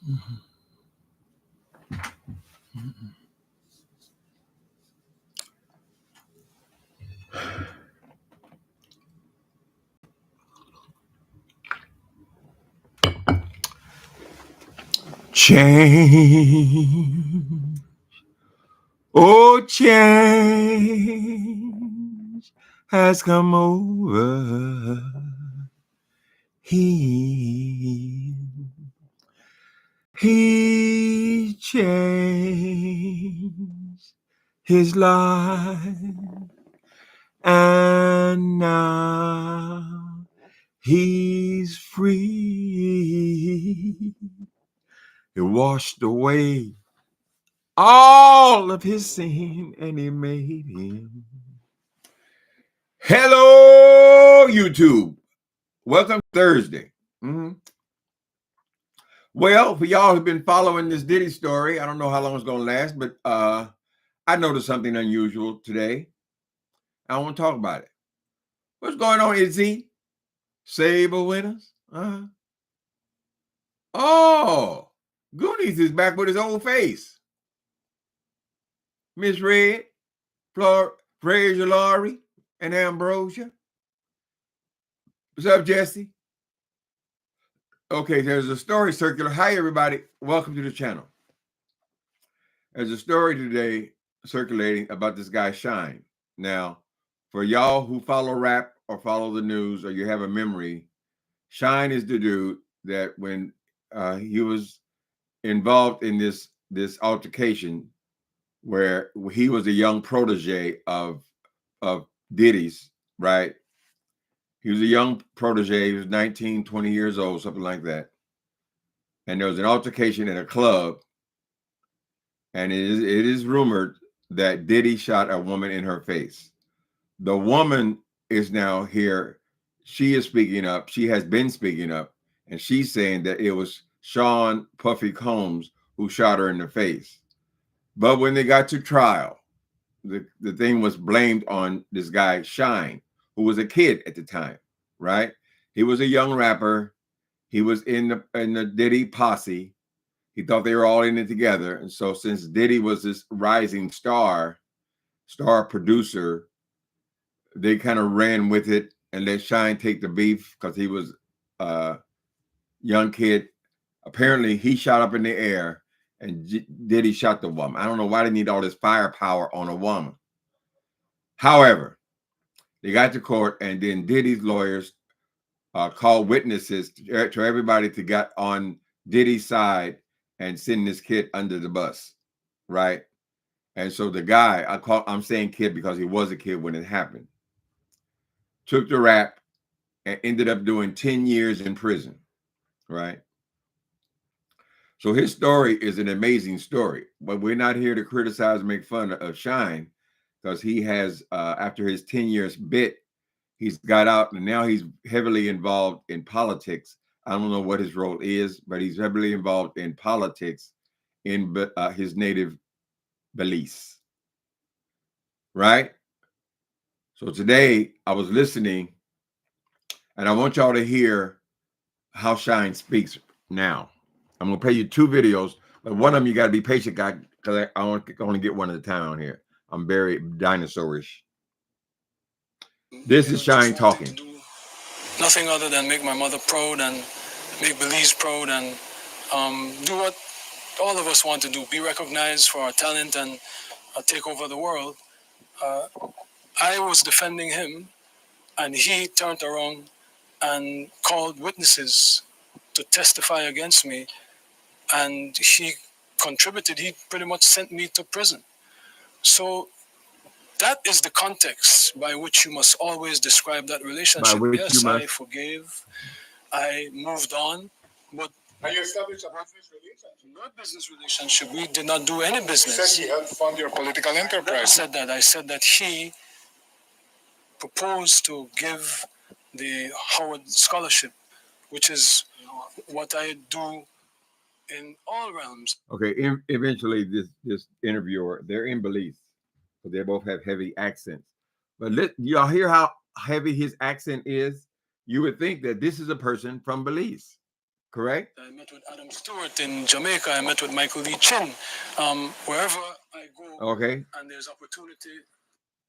Change, oh change has come over he changed his life, and now he's free. He washed away all of his sin, and he made him. Hello, YouTube. Welcome to Thursday. Well, for y'all who've been following this Diddy story, I don't know how long it's going to last, but I noticed something unusual today. I want to talk about it. What's going on, Izzy? Saber winners? Oh, Goonies is back with his old face. Miss Red, Fraser Laurie, and Ambrosia. What's up, Jesse? Okay, there's a story circular. Hi, everybody. Welcome to the channel. There's a story today circulating about this guy, SHYNE. Now, for y'all who follow rap or follow the news or you have a memory, SHYNE is the dude that when he was involved in this altercation where he was a young protege of Diddy's, right? He was a young protege. He was 19, 20 years old, something like that. And there was an altercation at a club. And it is rumored that Diddy shot a woman in her face. The woman is now here. She is speaking up. She has been speaking up. And she's saying that it was Sean Puffy Combs who shot her in the face. But when they got to trial, the thing was blamed on this guy, SHYNE, who was a kid at the time, right? He was a young rapper. He was in the Diddy posse. He thought they were all in it together. And so since Diddy was this rising star producer, they kind of ran with it and let SHYNE take the beef because he was a young kid. Apparently, he shot up in the air and Diddy shot the woman. I don't know why they need all this firepower on a woman. However, they got to court, and then Diddy's lawyers called witnesses to everybody to get on Diddy's side and send this kid under the bus, right? And so the guy, I'm saying kid because he was a kid when it happened, took the rap and ended up doing 10 years in prison, right? So his story is an amazing story, but we're not here to criticize and make fun of SHYNE because he has, after his 10 years bit, he's got out and now he's heavily involved in politics. I don't know what his role is, but he's heavily involved in politics in his native Belize, right? So today I was listening and I want y'all to hear how SHYNE speaks now. I'm going to play you two videos, but one of them you got to be patient, guy, because I only get one at a time on here. I'm very dinosaurish. This is SHYNE talking. Nothing other than make my mother proud and make Belize proud and do what all of us want to do, be recognized for our talent and take over the world. I was defending him and he turned around and called witnesses to testify against me, and he contributed. He pretty much sent me to prison. So that is the context by which you must always describe that relationship. Yes, I forgave, I moved on, but you established a business relationship? Not business relationship. We did not do any business. You said he helped fund your political enterprise. I said that he proposed to give the Howard Scholarship, which is what I do in all realms. Okay, eventually this interviewer, they're in Belize, so they both have heavy accents. But y'all hear how heavy his accent is? You would think that this is a person from Belize, correct? I met with Adam Stewart in Jamaica. I met with Michael Lee Chin. Wherever I go, Okay. and there's opportunity.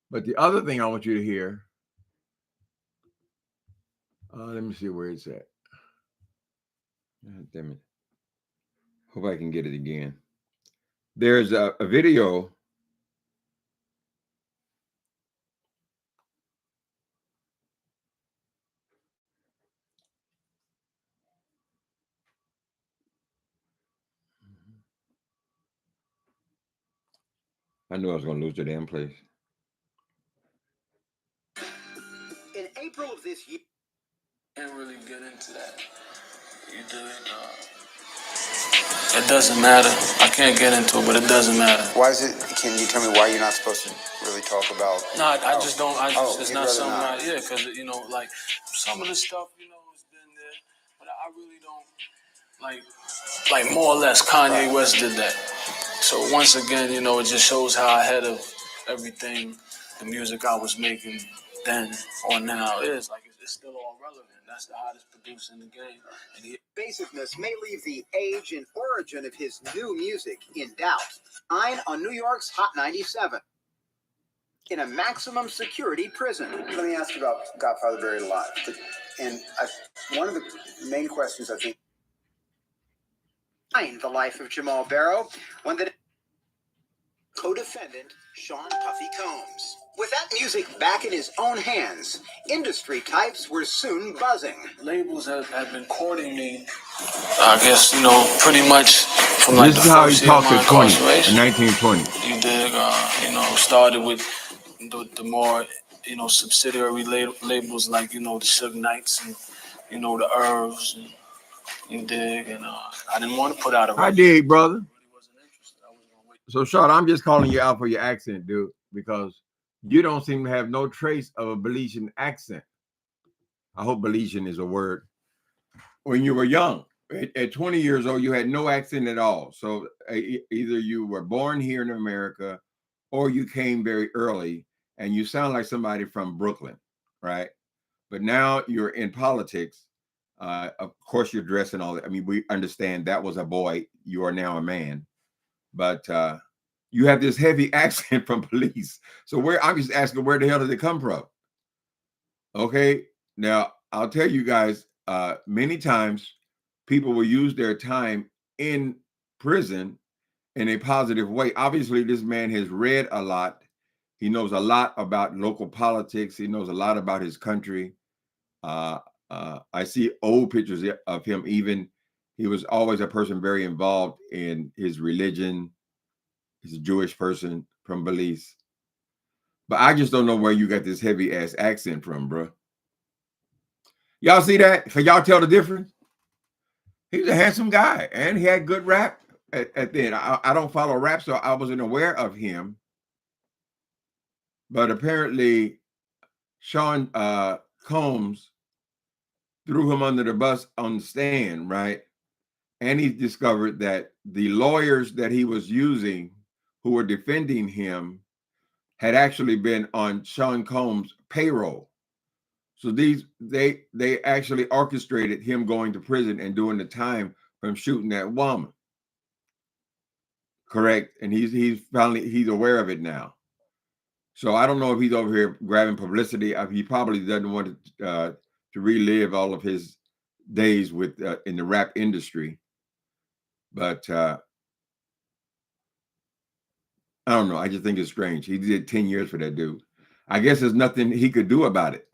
But the other thing I want you to hear, let me see where it's at. God damn it. Hope I can get it again. There's a video. I knew I was going to lose the damn place. In April of this year, Can't really get into that. You do it. It doesn't matter. I can't get into it, but it doesn't matter. why is it? Can you tell me why you're not supposed to really talk about? No, I just don't. It's you'd not rather something. not. Yeah, because like some of the stuff, has been there, but I really don't like more or less. Kanye West did that. So once again, it just shows how ahead of everything the music I was making then or now is. Like it's still all relevant. That's the hottest producer in the game. And Basicness may leave the age and origin of his new music in doubt. SHYNE on New York's Hot 97. In a maximum security prison. Let me ask you about Godfather Buried Alive. And one of the main questions I think. The life of Jamal Barrow, one that co-defendant Sean Puffy Combs. With that music back in his own hands, industry types were soon buzzing. labels have been courting me, I guess, pretty much from like This the is how he first year of talked my at 20, incarceration. 1920. You dig? Started with the more, subsidiary labels like, the Suge Knights and, the Irvs, and you dig? And I didn't want to put out a record. I dig, brother. I really wasn't interested. I was gonna wait. So, Short, I'm just calling you out for your accent, dude, because you don't seem to have no trace of a Belizean accent. I hope Belizean is a word. When you were young, at 20 years old, you had no accent at all. So either you were born here in America or you came very early and you sound like somebody from Brooklyn, right? But now you're in politics. Of course, you're dressing all that. I mean, we understand that was a boy. You are now a man. But you have this heavy accent from Belize. So I'm just asking, where the hell did it come from? Okay. Now, I'll tell you guys, many times people will use their time in prison in a positive way. Obviously, this man has read a lot. He knows a lot about local politics. He knows a lot about his country. I see old pictures of him. Even he was always a person very involved in his religion. He's a Jewish person from Belize. But I just don't know where you got this heavy ass accent from, bro. Y'all see that? Can y'all tell the difference? He's a handsome guy and he had good rap at the end. I don't follow rap, so I wasn't aware of him. But apparently, Sean Combs threw him under the bus on the stand, right? And he discovered that the lawyers that he was using who were defending him had actually been on Sean Combs' payroll. So they actually orchestrated him going to prison and doing the time from shooting that woman. Correct. And he's aware of it now. So I don't know if he's over here grabbing publicity. He probably doesn't want to relive all of his days with in the rap industry. But I don't know. I just think it's strange. He did 10 years for that dude. I guess there's nothing he could do about it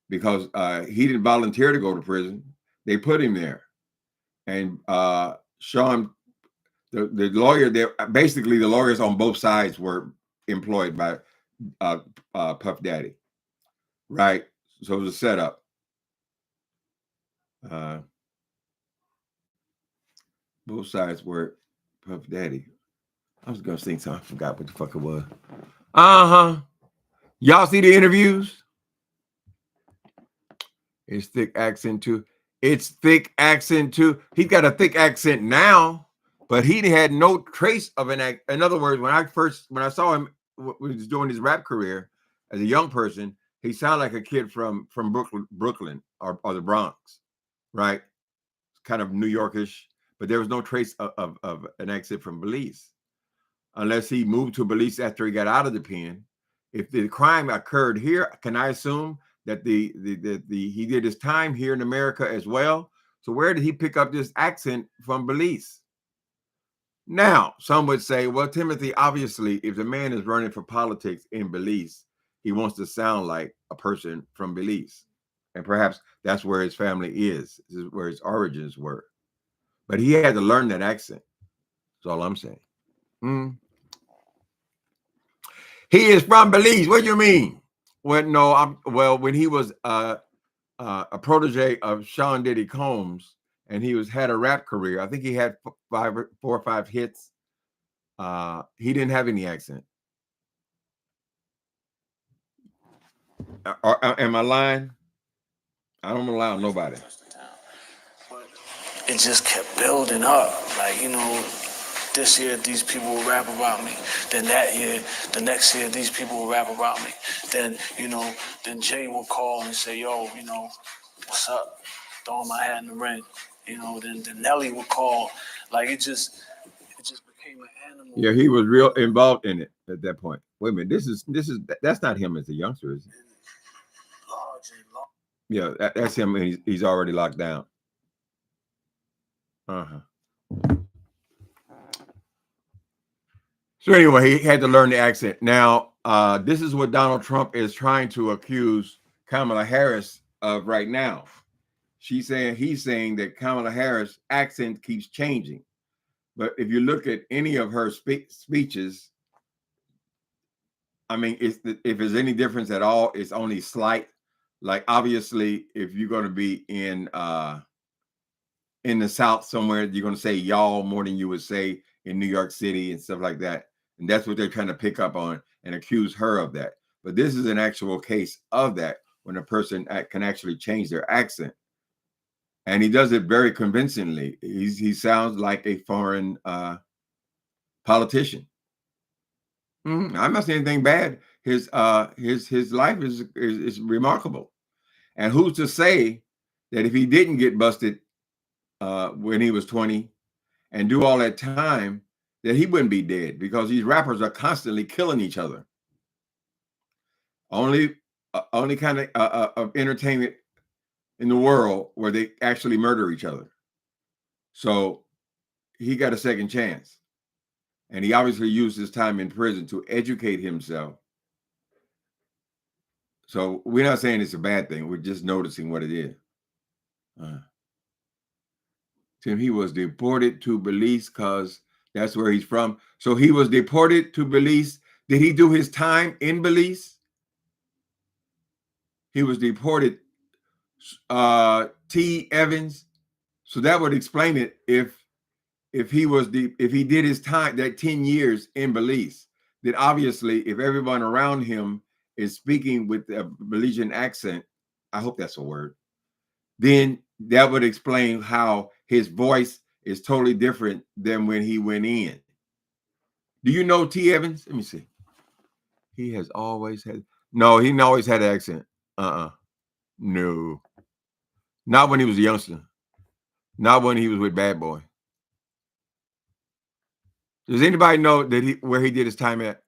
because he didn't volunteer to go to prison. They put him there. And Sean, the lawyer there, basically the lawyers on both sides were employed by Puff Daddy, right? So it was a setup. Both sides were Puff Daddy. I was gonna sing something. I forgot what the fuck it was. Y'all see the interviews? It's thick accent too. It's thick accent too. He's got a thick accent now, but he had no trace of an accent. In other words, when I saw him when he was doing his rap career as a young person, he sounded like a kid from Brooklyn or the Bronx, right? kind of New Yorkish, but there was no trace of an accent from Belize, unless he moved to Belize after he got out of the pen. If the crime occurred here, can I assume that he did his time here in America as well? So where did he pick up this accent from Belize? Now, some would say, well, Timothy, obviously, if the man is running for politics in Belize, he wants to sound like a person from Belize. And perhaps that's where his family is where his origins were. But he had to learn that accent. That's all I'm saying. He is from Belize. What do you mean? Well, no, when he was a protege of Sean Diddy Combs, and he had a rap career. I think he had 4 or 5 hits. He didn't have any accent. Am I lying? I don't allow nobody. But it just kept building up. Like, you know, this year these people will rap about me. Then that year, the next year, these people will rap about me. Then, you know, then Jay will call and say, yo, you know, what's up? Throwing my hat in the ring. You know, then Nelly would call. Like, it just became an animal. Yeah, he was real involved in it at that point. Wait a minute, that's not him as a youngster, is it? Yeah, that's him. He's already locked down. So anyway, he had to learn the accent. Now, this is what Donald Trump is trying to accuse Kamala Harris of right now. He's saying that Kamala Harris' accent keeps changing. But if you look at any of her speeches, I mean, if there's any difference at all, it's only slight. Like, obviously, if you're going to be in the South somewhere, you're going to say y'all more than you would say in New York City and stuff like that. And that's what they're trying to pick up on and accuse her of that. But this is an actual case of that, when a person can actually change their accent. And he does it very convincingly. He sounds like a foreign politician. I'm not saying anything bad. His life is remarkable. And who's to say that if he didn't get busted when he was 20 and do all that time, that he wouldn't be dead? Because these rappers are constantly killing each other. Only kind of entertainment in the world where they actually murder each other. So he got a second chance. And he obviously used his time in prison to educate himself. So we're not saying it's a bad thing. We're just noticing what it is. Tim, he was deported to Belize because that's where he's from. So he was deported to Belize. Did he do his time in Belize? He was deported. T. Evans. So that would explain it if he did his time, that 10 years in Belize. Then obviously, if everyone around him is speaking with a Belizean accent, I hope that's a word, then that would explain how his voice is totally different than when he went in. Do you know T. Evans? Let me see. He has always had, no, he always had an accent. No. Not when he was a youngster. Not when he was with Bad Boy. Does anybody know that where he did his time at?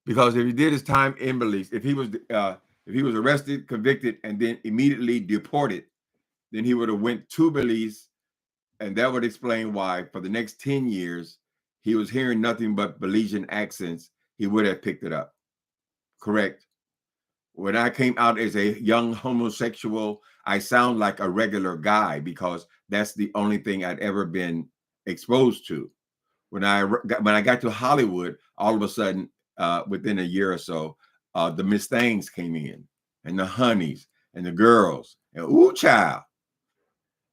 Because if he did his time in Belize, if he was arrested, convicted, and then immediately deported, then he would have went to Belize, and that would explain why for the next 10 years he was hearing nothing but Belizean accents. He would have picked it up. Correct. When I came out as a young homosexual, I sound like a regular guy because that's the only thing I'd ever been exposed to. When I got to Hollywood, all of a sudden, within a year or so, the Miss Things came in, and the honeys, and the girls, and ooh, child.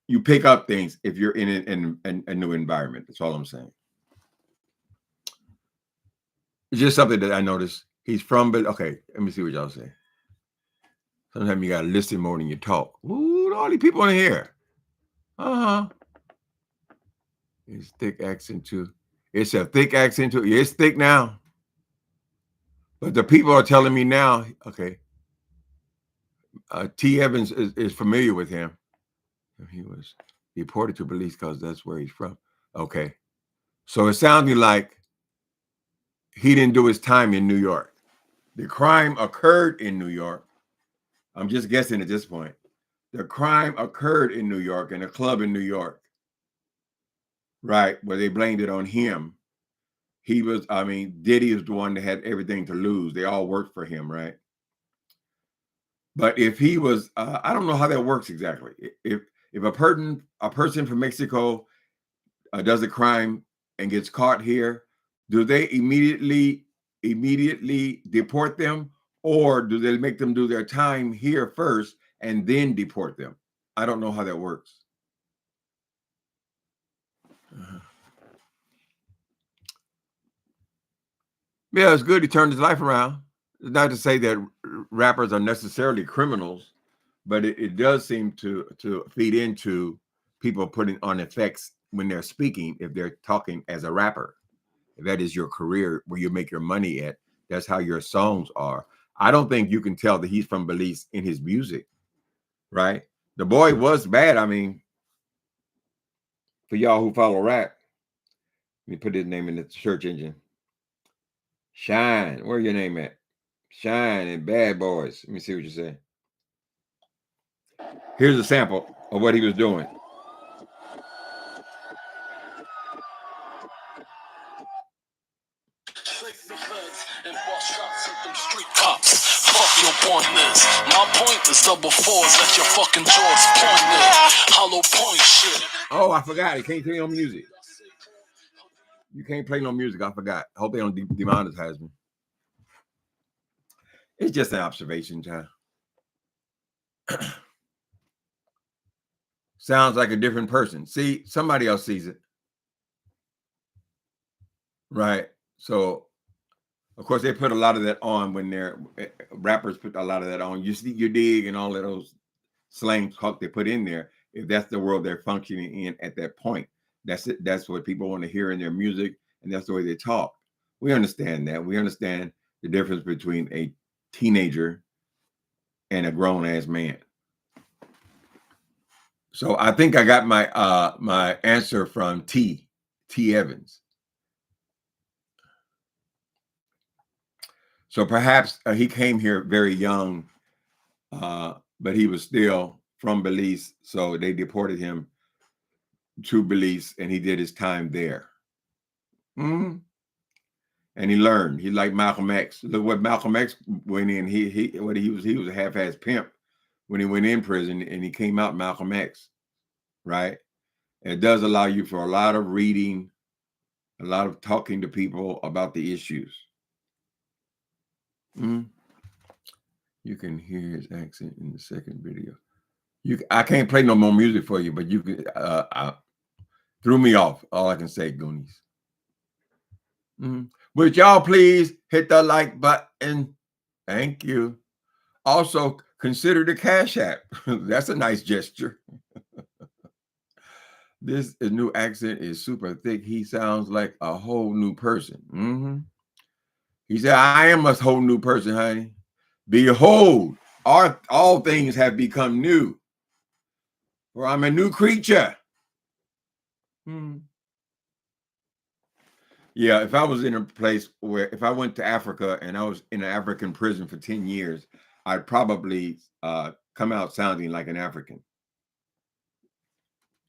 You pick up things if you're in a new environment. That's all I'm saying. It's just something that I noticed. He's from, but okay, let me see what y'all say. Sometimes you gotta listen more than you talk. Ooh, all these people in here. It's thick accent too. It's a thick accent too. Yeah, it's thick now. But the people are telling me now, okay, T. Evans is familiar with him. He was Deported to Belize because that's where he's from. Okay. So it sounded like he didn't do his time in New York. The crime occurred in New York. I'm just guessing at this point. The crime occurred in New York, in a club in New York, right, where they blamed it on him. He was, I mean, Diddy was the one that had everything to lose. They all worked for him, right? But if he was, I don't know how that works exactly. If a person from Mexico does a crime and gets caught here, do they immediately deport them, or do they make them do their time here first and then deport them? I don't know how that works. Yeah, it's good he turned his life around. It's not to say that rappers are necessarily criminals, but it does seem to feed into people putting on effects when they're speaking, if they're talking as a rapper. If that is your career, where you make your money at, that's how your songs are. I don't think you can tell that he's from Belize in his music, right? The boy was bad. I mean, for y'all who follow rap, let me put his name in the search engine. SHYNE, where your name at? SHYNE and Bad Boys. Let me see what you say. Here's a sample of what he was doing. Fuck your pointless. My point is double fours. Let your fucking jaws pointless. Hollow point shit. Oh, I forgot. You can't play no music. You can't play no music. I forgot. I hope they don't demonetize me. It's just an observation, John. Sounds like a different person. See, somebody else sees it. Right. So, of course, they put a lot of that on when they're rappers put a lot of that on. You see, you dig, and all of those slang talk they put in there. If that's the world they're functioning in at that point, that's it. That's what people want to hear in their music, and that's the way they talk. We understand that. We understand the difference between a teenager and a grown-ass man. So I think I got my my answer from T Evans. So perhaps he came here very young, but he was still from Belize, so they deported him to Belize, and he did his time there. Mm-hmm. And he learned. He like Malcolm X. Look what Malcolm X went in. He was a half-ass pimp when he went in prison, and he came out Malcolm X, right? And it does allow you for a lot of reading, a lot of talking to people about the issues. Mm-hmm. You can hear his accent in the second video. I can't play no more music for you, but you can. Threw me off. All I can say, Goonies. Mm-hmm. Would y'all please hit the like button? Thank you. Also, consider the Cash App. That's a nice gesture. This new accent is super thick. He sounds like a whole new person. Mm-hmm. He said, I am a whole new person, honey. Behold, all things have become new. For I'm a new creature. Yeah, if I was in a place where, if I went to Africa and I was in an African prison for 10 years, I'd probably come out sounding like an African.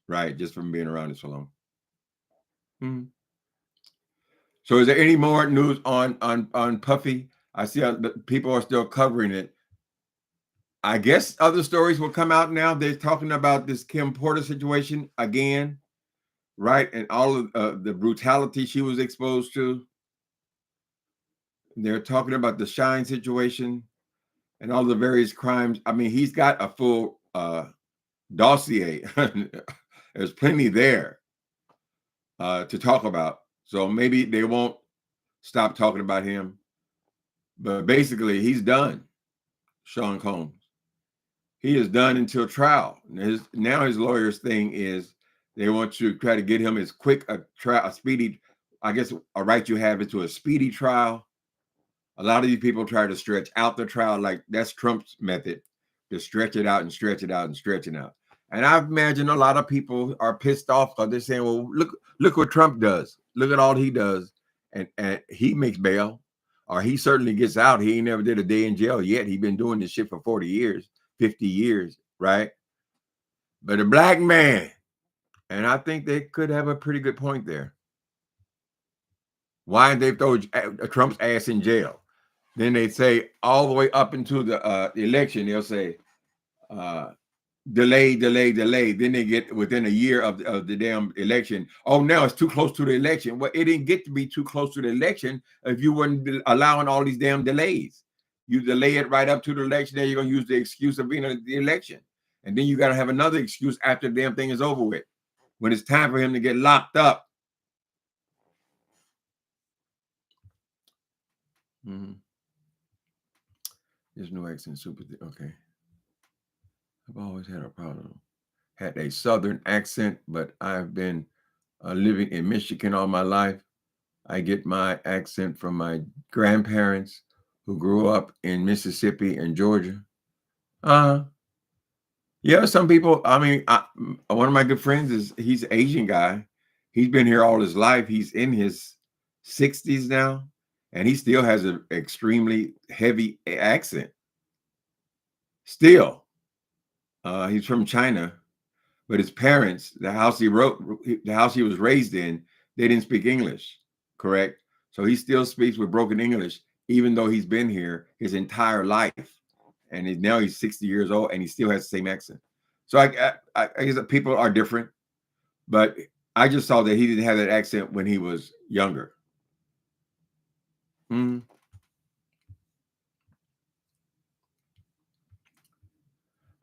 Right, just from being around it so long. So is there any more news on Puffy? I see people are still covering it. I guess other stories will come out now. They're talking about this Kim Porter situation again, right? And all of the brutality she was exposed to. They're talking about the SHYNE situation and all the various crimes. I mean, he's got a full dossier. There's plenty there to talk about. So maybe they won't stop talking about him. But basically, he's done, Sean Combs. He is done until trial. Now his lawyer's thing is they want to try to get him as quick a speedy, I guess a right you have into a speedy trial. A lot of these people try to stretch out the trial, like that's Trump's method, to stretch it out and stretch it out and stretch it out. And I imagine a lot of people are pissed off because they're saying, well, look what Trump does. Look at all he does. And he makes bail, or he certainly gets out. He ain't never did a day in jail yet. He's been doing this shit for 40 years, 50 years, right? But a black man, and I think they could have a pretty good point there. Why did they throw Trump's ass in jail? Then they say all the way up into the election, they'll say delay. Then they get within a year of the damn election. Oh, now it's too close to the election. Well, it didn't get to be too close to the election if you weren't allowing all these damn delays. You delay it right up to the election, then you're going to use the excuse of being at the election. And then you got to have another excuse after the damn thing is over with, when it's time for him to get locked up. There's no accent, super. Okay. I've always had a problem. Had a Southern accent, but I've been living in Michigan all my life. I get my accent from my grandparents who grew up in Mississippi and Georgia. Yeah, some people, I mean, one of my good friends he's an Asian guy. He's been here all his life. He's in his 60s now, and he still has an extremely heavy accent. Still. He's from China, but his parents, the house he was raised in, they didn't speak English, correct? So he still speaks with broken English, even though he's been here his entire life. And now he's 60 years old and he still has the same accent. So I guess that people are different, but I just saw that he didn't have that accent when he was younger.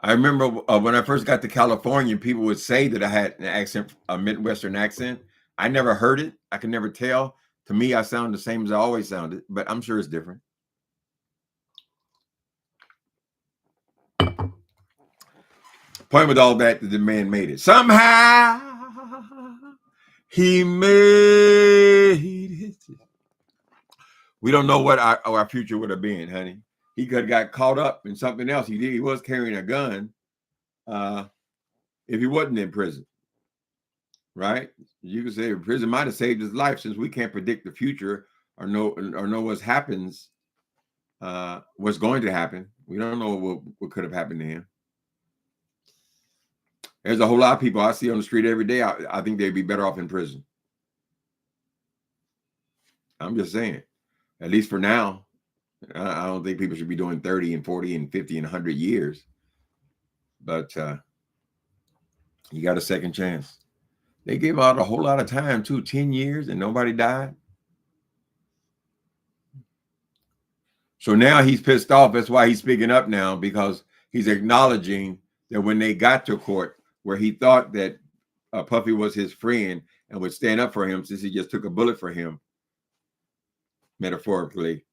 I remember when I first got to California, people would say that I had an accent, a Midwestern accent. I never heard it. I could never tell. To me, I sound the same as I always sounded, but I'm sure it's different. Point with all that, the man made it. Somehow he made it. We don't know what our future would have been, honey. He could have got caught up in something else. He was carrying a gun if he wasn't in prison, right? You could say prison might have saved his life, since we can't predict the future or know what happens, what's going to happen. We don't know what could have happened to him. There's a whole lot of people I see on the street every day. I think they'd be better off in prison. I'm just saying, at least for now. I don't think people should be doing 30 and 40 and 50 and 100 years. But you got a second chance. They gave out a whole lot of time too, 10 years, and nobody died. So now he's pissed off. That's why he's speaking up now, because he's acknowledging that when they got to court, where he thought that Puffy was his friend and would stand up for him, since he just took a bullet for him, metaphorically.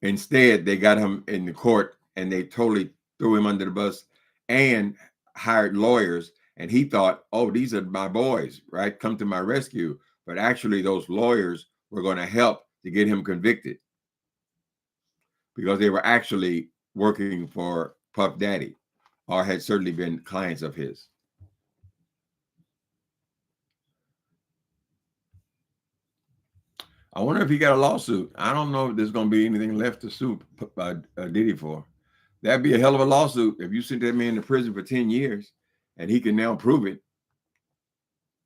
Instead, they got him in the court and they totally threw him under the bus and hired lawyers. And he thought, oh, these are my boys, right? Come to my rescue. But actually, those lawyers were going to help to get him convicted, because they were actually working for Puff Daddy, or had certainly been clients of his. I wonder if he got a lawsuit. I don't know if there's going to be anything left to sue Diddy for. That'd be a hell of a lawsuit if you sent that man to prison for 10 years and he can now prove it,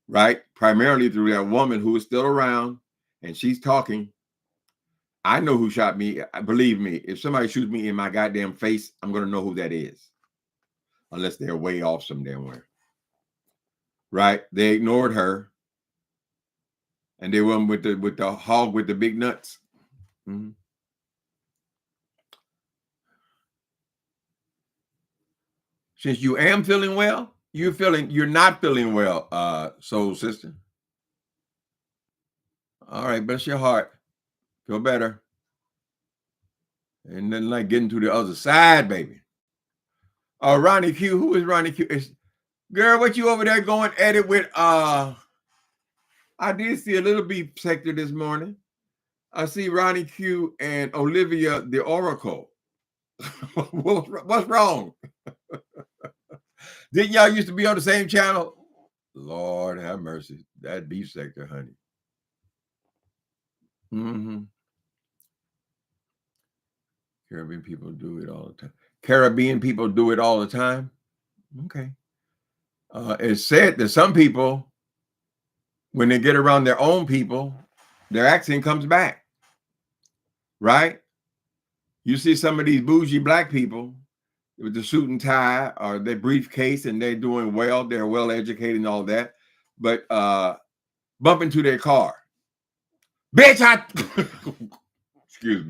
right? Primarily through that woman who is still around and she's talking. I know who shot me. Believe me, if somebody shoots me in my goddamn face, I'm going to know who that is, unless they're way off some damn where. Right? They ignored her. And they went with the hog with the big nuts. Mm-hmm. Since you am feeling well, you're not feeling well, soul sister. All right, bless your heart. Feel better. And then like getting to the other side, baby. Oh, Ronnie Q. Who is Ronnie Q? Girl, what you over there going at it with? I did see a little beef sector this morning. I see Ronnie Q and Olivia the Oracle. What's wrong? Didn't y'all used to be on the same channel? Lord have mercy. That beef sector, honey. Mm-hmm. Caribbean people do it all the time. Caribbean people do it all the time. Okay. It's said that some people, when they get around their own people, their accent comes back. Right? You see some of these bougie black people with the suit and tie or their briefcase, and they're doing well, they're well educated and all that, but bump into their car. Bitch, excuse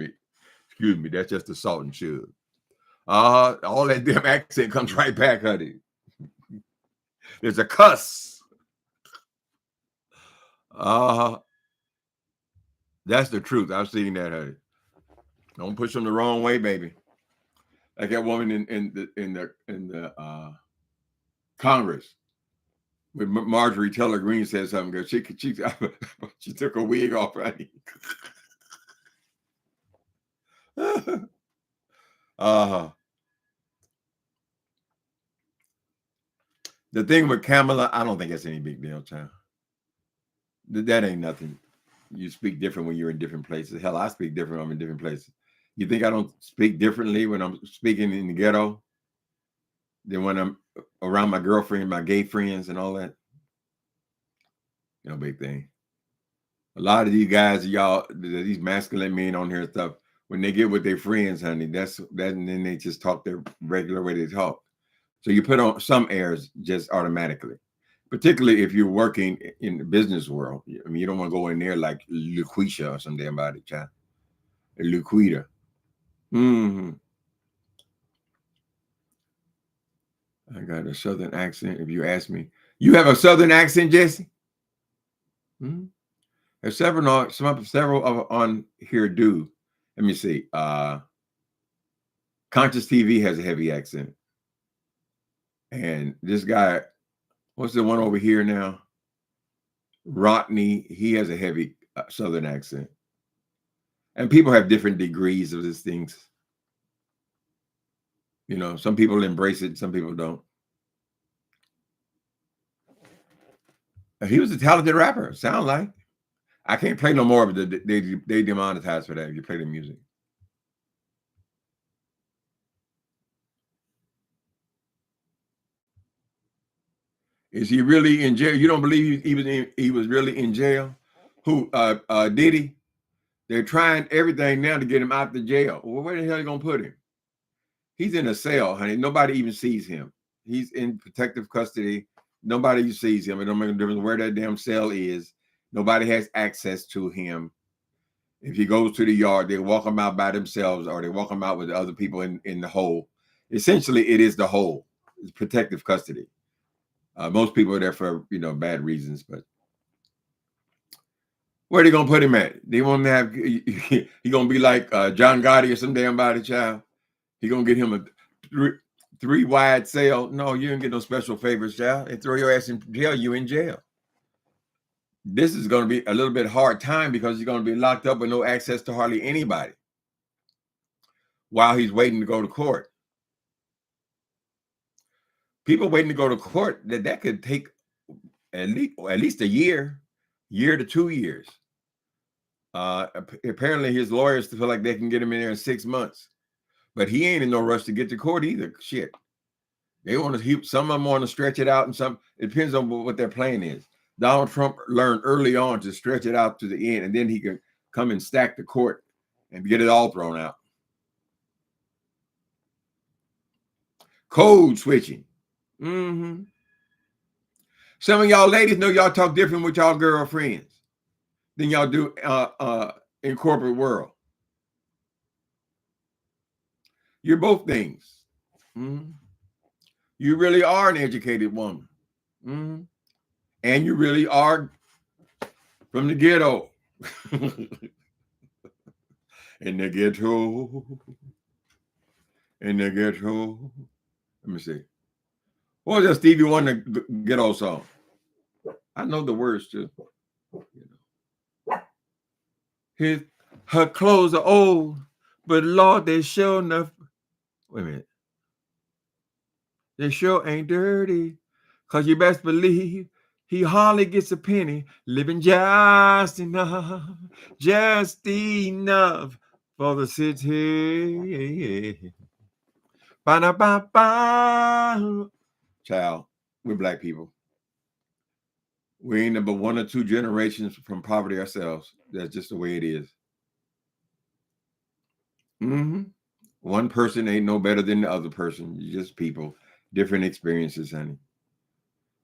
me, that's just the salt and sugar. All that damn accent comes right back, honey. There's a cuss. That's the truth. I've seen that, honey. Don't push them the wrong way, baby. Like that woman in the Congress with Marjorie Taylor Greene said something good. She took her wig off, honey. The thing with Kamala, I don't think that's any big deal, child. That ain't nothing. You speak different when you're in different places. Hell, I speak different when I'm in different places. You think I don't speak differently when I'm speaking in the ghetto than when I'm around my girlfriend, my gay friends, and all that? No big thing. A lot of these guys, y'all, these masculine men on here and stuff, when they get with their friends, honey, and then they just talk their regular way they talk. So you put on some airs just automatically, particularly if you're working in the business world. I mean, you don't want to go in there like Laquisha or some damn body, child. Laquita. Mm-hmm. I got a Southern accent. If you ask me, you have a Southern accent, Jesse? Mm-hmm. There's several on here do. Let me see. Conscious TV has a heavy accent. And this guy, what's the one over here now? Rodney, he has a heavy Southern accent. And people have different degrees of these things. You know, some people embrace it, some people don't. He was a talented rapper, sound like. I can't play no more, but they demonetize for that if you play the music. Is he really in jail? You don't believe he was really in jail? Who? Diddy? They're trying everything now to get him out the jail. Well, where the hell are you gonna put him? He's in a cell, honey. Nobody even sees him. He's in protective custody. Nobody sees him. It don't make a difference where that damn cell is. Nobody has access to him. If he goes to the yard, they walk him out by themselves, or they walk him out with the other people in the hole. Essentially, it is the hole. It's protective custody. Most people are there for bad reasons, but where are they gonna put him at? They want him to have he gonna be like John Gotti or some damn body, child. He gonna get him a three wide cell. No, you didn't get no special favors, child. They throw your ass in jail, you in jail. This is gonna be a little bit hard time because he's gonna be locked up with no access to hardly anybody while he's waiting to go to court. People waiting to go to court, that could take at least a year to 2 years. Apparently his lawyers feel like they can get him in there in 6 months, but he ain't in no rush to get to court either. Shit, they want to some of them want to stretch it out, and some it depends on what their plan is. Donald Trump learned early on to stretch it out to the end, and then he can come and stack the court and get it all thrown out. Code switching. Mm-hmm. Some of y'all ladies know y'all talk different with y'all girlfriends than y'all do in corporate world. You're both things. Mm-hmm. You really are an educated woman. Mm-hmm. And you really are from the ghetto. In the ghetto. In the ghetto. Let me see. What was that Stevie Wonder ghetto song? I know the words too. Her clothes are old, but Lord, they sure enough. Wait a minute. They sure ain't dirty. Cause you best believe he hardly gets a penny, living just enough for the city. Ba-da-ba-ba. Child, we're black people. We ain't but 1 or 2 generations from poverty ourselves. That's just the way it is. One person ain't no better than the other person. You're just people, different experiences, honey.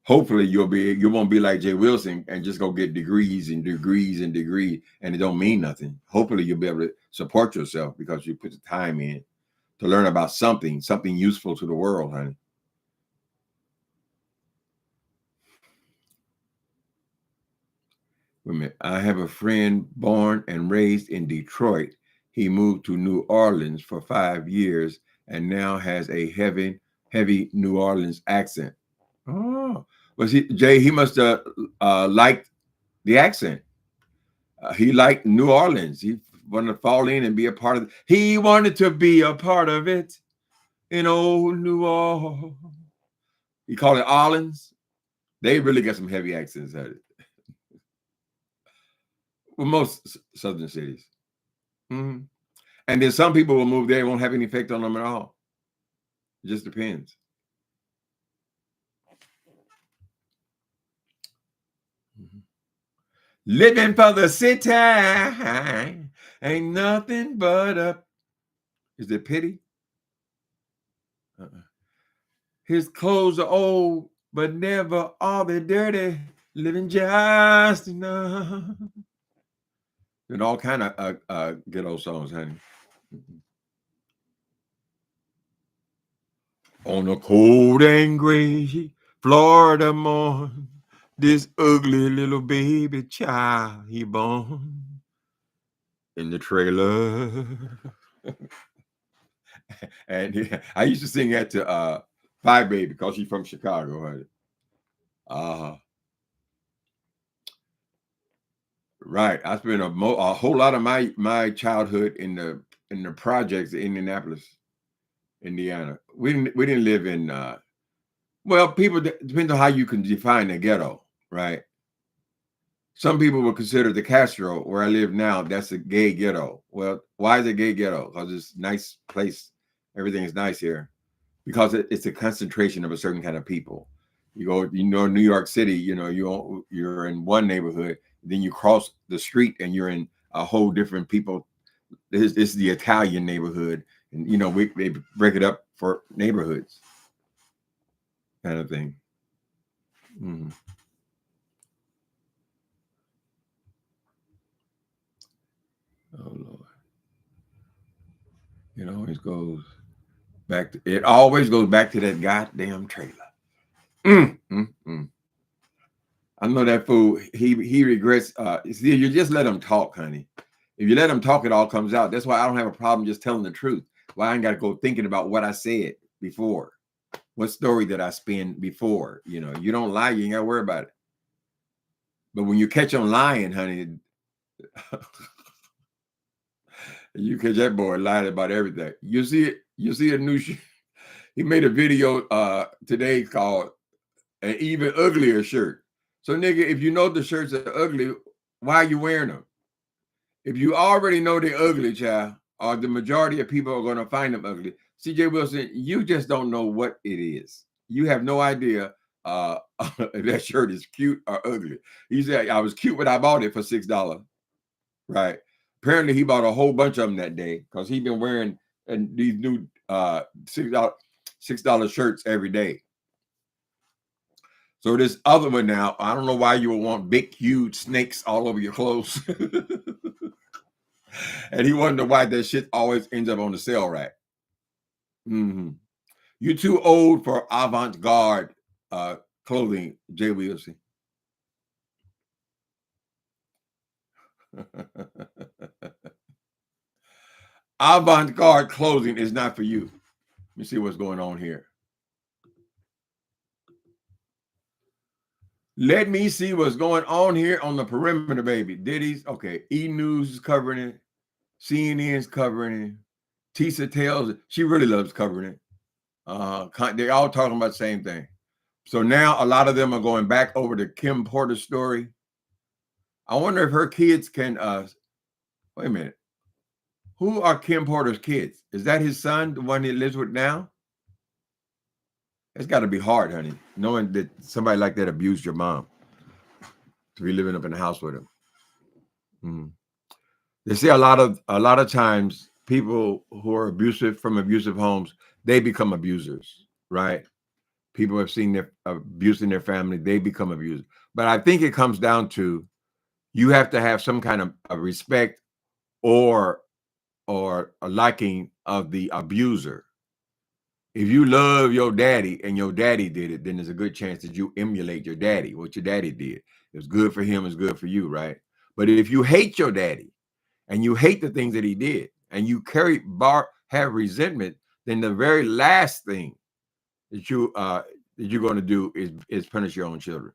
Hopefully you won't be like Jay Wilson and just go get degrees and degrees and degrees and it don't mean nothing. Hopefully you'll be able to support yourself because you put the time in to learn about something useful to the world, honey. Wait a minute. I have a friend born and raised in Detroit. He moved to New Orleans for 5 years and now has a heavy New Orleans accent. Oh, was Jay? He must have liked the accent. He liked New Orleans. He wanted to fall in and be a part of it. He wanted to be a part of it in old New Orleans. He called it Orleans. They really got some heavy accents at it. Well, most southern cities. And then some people will move there. It won't have any effect on them at all. It just depends. Living for the city ain't nothing but a... Is it pity? His clothes are old, but never are they dirty. Living just enough. And all kind of ghetto songs, honey. On a cold and gray Florida morn, this ugly little baby child he born in the trailer. And I used to sing that to Five Baby because she's from Chicago, honey. Right. I spent a whole lot of my childhood in the projects in Indianapolis, Indiana. We didn't live in well, people, depends on how you can define the ghetto, right? Some people would consider the Castro, where I live now, that's a gay ghetto. Well, why is it gay ghetto? Because it's a nice place. Everything is nice here. Because it's a concentration of a certain kind of people. You go, New York City, you're in one neighborhood, then you cross the street and you're in a whole different people. This is the Italian neighborhood. And, they break it up for neighborhoods kind of thing. Oh, Lord. It always goes back to that goddamn trailer. I know that fool, he regrets. See, you just let him talk, honey. If you let him talk, it all comes out. That's why I don't have a problem just telling the truth. Why I ain't got to go thinking about what I said before. What story did I spin before? You don't lie, you ain't got to worry about it. But when you catch on lying, honey, you catch that boy lying about everything. You see a new he made a video today called An Even Uglier Shirt. So, nigga, if you know the shirts are ugly, why are you wearing them? If you already know they're ugly, child, or the majority of people are going to find them ugly. CJ Wilson, you just don't know what it is. You have no idea if that shirt is cute or ugly. He said, I was cute when I bought it for $6. Right. Apparently, he bought a whole bunch of them that day because he's been wearing these new $6 shirts every day. So this other one now, I don't know why you would want big, huge snakes all over your clothes. And he wondered why that shit always ends up on the sale rack. You're too old for avant-garde clothing, Jay Wilson. Avant-garde clothing is not for you. Let me see what's going on here. Let me see what's going on here on the perimeter, baby. Diddy's, okay. E! News is covering it. CNN's covering it. Tisa tells it. She really loves covering it. They're all talking about the same thing. So now a lot of them are going back over the Kim Porter story. I wonder if her kids can, wait a minute. Who are Kim Porter's kids? Is that his son, the one he lives with now? It's got to be hard, honey, knowing that somebody like that abused your mom to be living up in the house with him. They say a lot of times people who are abusive from abusive homes, they become abusers, right? People have seen their abuse in their family, they become abusers. But I think it comes down to you have to have some kind of respect or a liking of the abuser. If you love your daddy and your daddy did it, then there's a good chance that you emulate your daddy, what your daddy did. It's good for him, it's good for you, right? But if you hate your daddy and you hate the things that he did and you have resentment, then the very last thing that you're going to do is punish your own children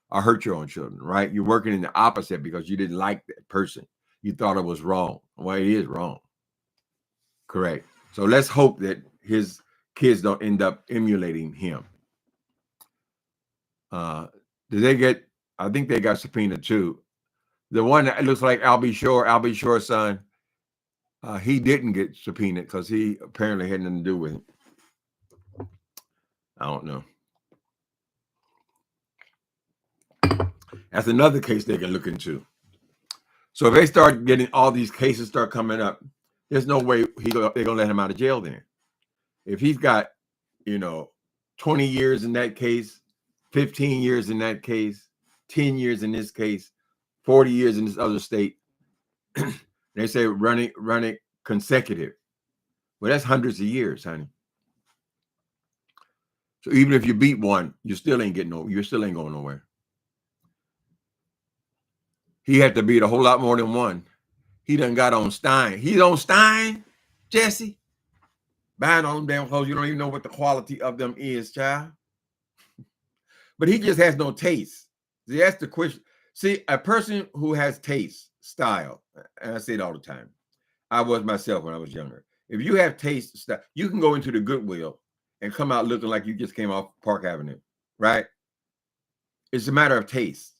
or hurt your own children, right? You're working in the opposite because you didn't like that person. You thought it was wrong. Well, it is wrong. Correct. So let's hope that his kids don't end up emulating him. Did they get, I think they got subpoenaed too. The one that looks like Albie Shore's son, he didn't get subpoenaed because he apparently had nothing to do with it. I don't know. That's another case they can look into. So if they start getting all these cases start coming up, there's no way they're gonna let him out of jail then. If he's got, 20 years in that case, 15 years in that case, 10 years in this case, 40 years in this other state, they say run it consecutive. Well, that's hundreds of years, honey. So even if you beat one, you still ain't going nowhere. He had to beat a whole lot more than one. He done got on SHYNE. He's on SHYNE, Jesse. Buying all them damn clothes. You don't even know what the quality of them is, child. But he just has no taste. See, that's the question. See, a person who has taste, style, and I say it all the time. I was myself when I was younger. If you have taste, style, you can go into the Goodwill and come out looking like you just came off Park Avenue, right? It's a matter of taste.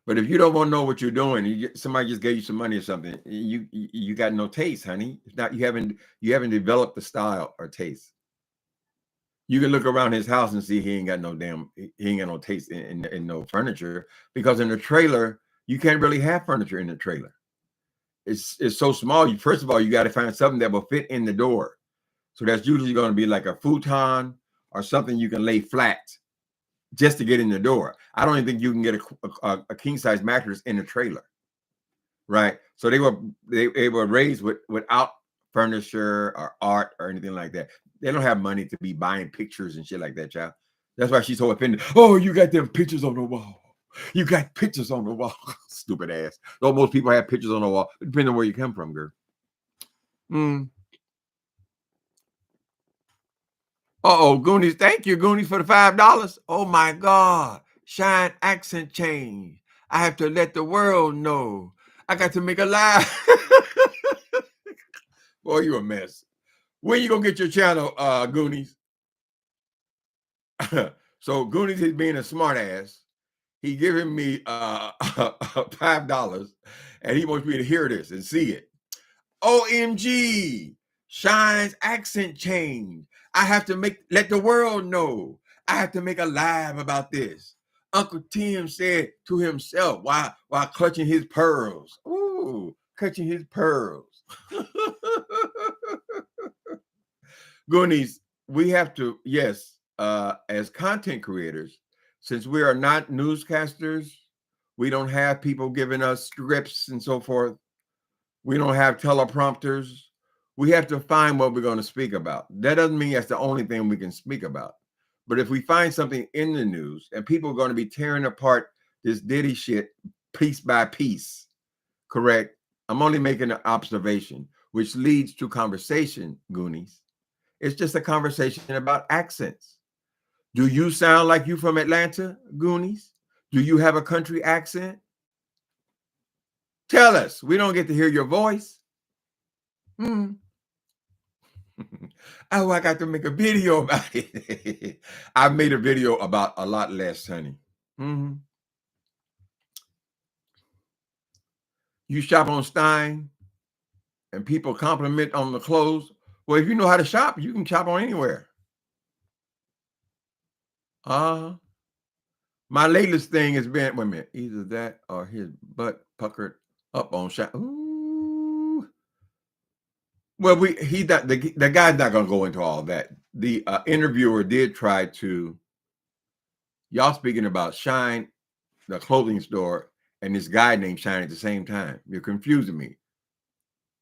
But if you don't want to know what you're doing, somebody just gave you some money or something, you got no taste, honey. It's not, you haven't developed the style or taste. You can look around his house and see he ain't got no taste in no furniture, because in the trailer you can't really have furniture in the trailer. It's so small. First of all, you got to find something that will fit in the door. So that's usually going to be like a futon or something you can lay flat just to get in the door. I don't even think you can get a king size mattress in a trailer, right? So they were raised without furniture or art or anything like that. They don't have money to be buying pictures and shit like that, child. That's why she's so offended. Oh, you got them pictures on the wall. You got pictures on the wall. Stupid ass. Though most people have pictures on the wall, depending on where you come from, girl. Goonies. Thank you, Goonies, for the $5. Oh my God. SHYNE accent change. I have to let the world know. I got to make a live. Boy, you a mess. When you gonna get your channel, Goonies? So Goonies is being a smart ass. He giving me $5, and he wants me to hear this and see it. OMG, SHYNE's accent change. I have to let the world know. I have to make a live about this. Uncle Tim said to himself while clutching his pearls. Ooh, clutching his pearls. Goonies, we have to, yes, as content creators, since we are not newscasters, we don't have people giving us scripts and so forth. We don't have teleprompters. We have to find what we're going to speak about. That doesn't mean that's the only thing we can speak about. But if we find something in the news and people are going to be tearing apart this Diddy shit piece by piece, correct? I'm only making an observation, which leads to conversation, Goonies. It's just a conversation about accents. Do you sound like you from Atlanta, Goonies? Do you have a country accent? Tell us. We don't get to hear your voice. Oh, I got to make a video about it. I made a video about a lot less, honey. You shop on SHYNE and people compliment on the clothes. Well, if you know how to shop, you can shop on anywhere. My latest thing has been, wait a minute, either that or his butt puckered up on shop. Ooh. Well, the guy's not gonna go into all that. The interviewer did try to. Y'all speaking about SHYNE, the clothing store, and this guy named SHYNE at the same time. You're confusing me.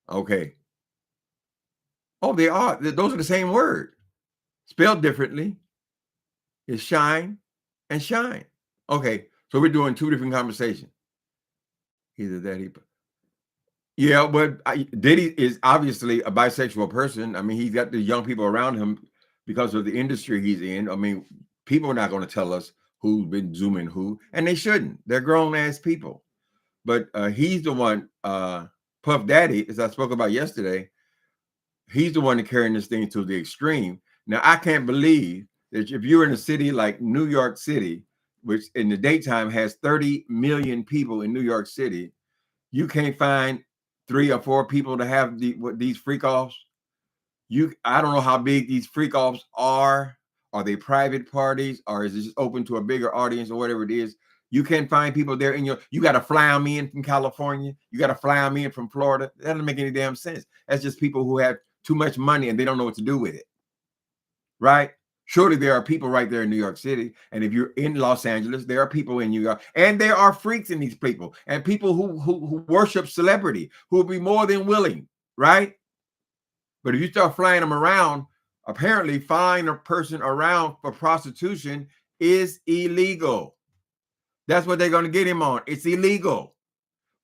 Okay. Oh, they are. Those are the same word, spelled differently. It's SHYNE and SHYNE. Okay, so we're doing two different conversations. Either that, yeah, but Diddy is obviously a bisexual person. I mean, he's got the young people around him because of the industry he's in. I mean, people are not going to tell us who's been zooming who, and they shouldn't. They're grown-ass people. But he's the one, Puff Daddy, as I spoke about yesterday, he's the one carrying this thing to the extreme. Now, I can't believe that if you're in a city like New York City, which in the daytime has 30 million people in New York City, you can't find 3 or 4 people to have these freak-offs. I don't know how big these freak-offs are. Are they private parties, or is it just open to a bigger audience, or whatever it is? You can't find people there you got to fly them in from California. You got to fly them in from Florida. That doesn't make any damn sense. That's just people who have too much money and they don't know what to do with it. Right? Surely there are people right there in New York City. And if you're in Los Angeles, there are people in New York. And there are freaks in these people. And people who worship celebrity, who will be more than willing. Right? But if you start flying them around, apparently flying a person around for prostitution is illegal. That's what they're going to get him on. It's illegal.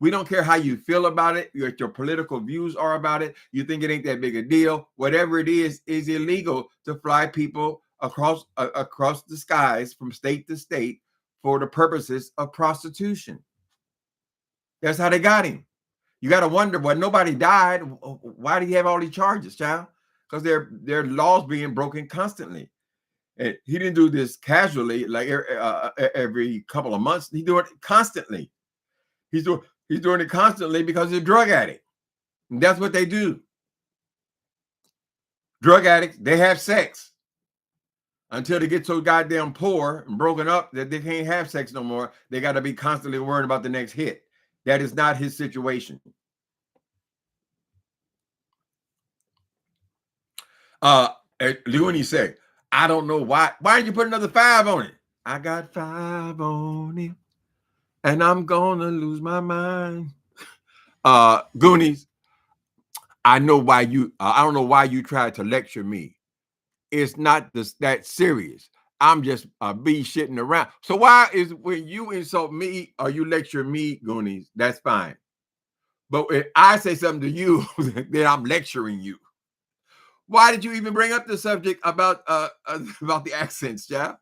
We don't care how you feel about it, what your political views are about it. You think it ain't that big a deal. Whatever it is illegal to fly people across the skies from state to state for the purposes of prostitution. That's how they got him. You got to wonder, well, nobody died. Why do you have all these charges, child? Because there are laws being broken constantly. And he didn't do this casually, like every couple of months. He's doing it constantly. He's doing it constantly because he's a drug addict. And that's what they do. Drug addicts, they have sex until they get so goddamn poor and broken up that they can't have sex no more. They got to be constantly worrying about the next hit. That is not his situation. Leonie said, I don't know why. Why did you put another 5 on it? I got 5 on it, and I'm gonna lose my mind. Goonies, I know why you. I don't know why you tried to lecture me. It's not that serious. I'm just be shitting around. So why is when you insult me or you lecture me, Goonies? That's fine. But if I say something to you, then I'm lecturing you. Why did you even bring up the subject about the accents, Jeff?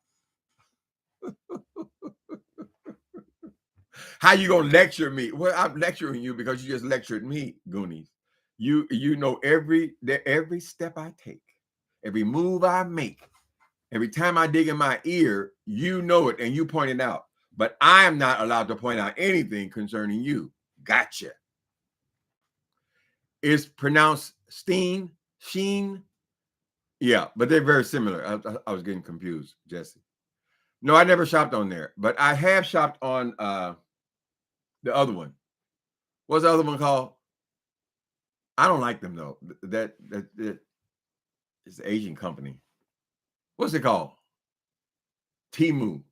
How you gonna lecture me? Well, I'm lecturing you because you just lectured me, Goonies. You know every step I take, every move I make, every time I dig in my ear, you know it and you point it out. But I am not allowed to point out anything concerning you. Gotcha. It's pronounced Sheen. Yeah, but they're very similar. I was getting confused, Jesse. No, I never shopped on there, but I have shopped on the other one. What's the other one called? I don't like them though. That it's an Asian company. What's it called? Temu.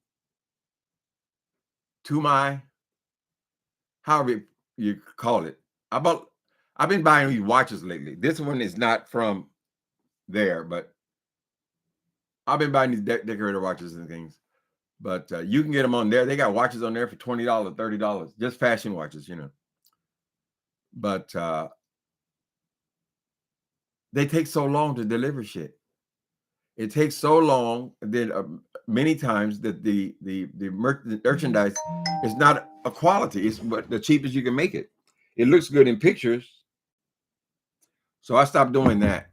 Tumai. However you call it. I've been buying these watches lately. This one is not from there, but I've been buying these decorator watches and things. But you can get them on there. They got watches on there for $20, $30, just fashion watches, you know. But they take so long to deliver shit. It takes so long that many times that the merchandise is not a quality. It's the cheapest you can make it. It looks good in pictures, So I stopped doing that.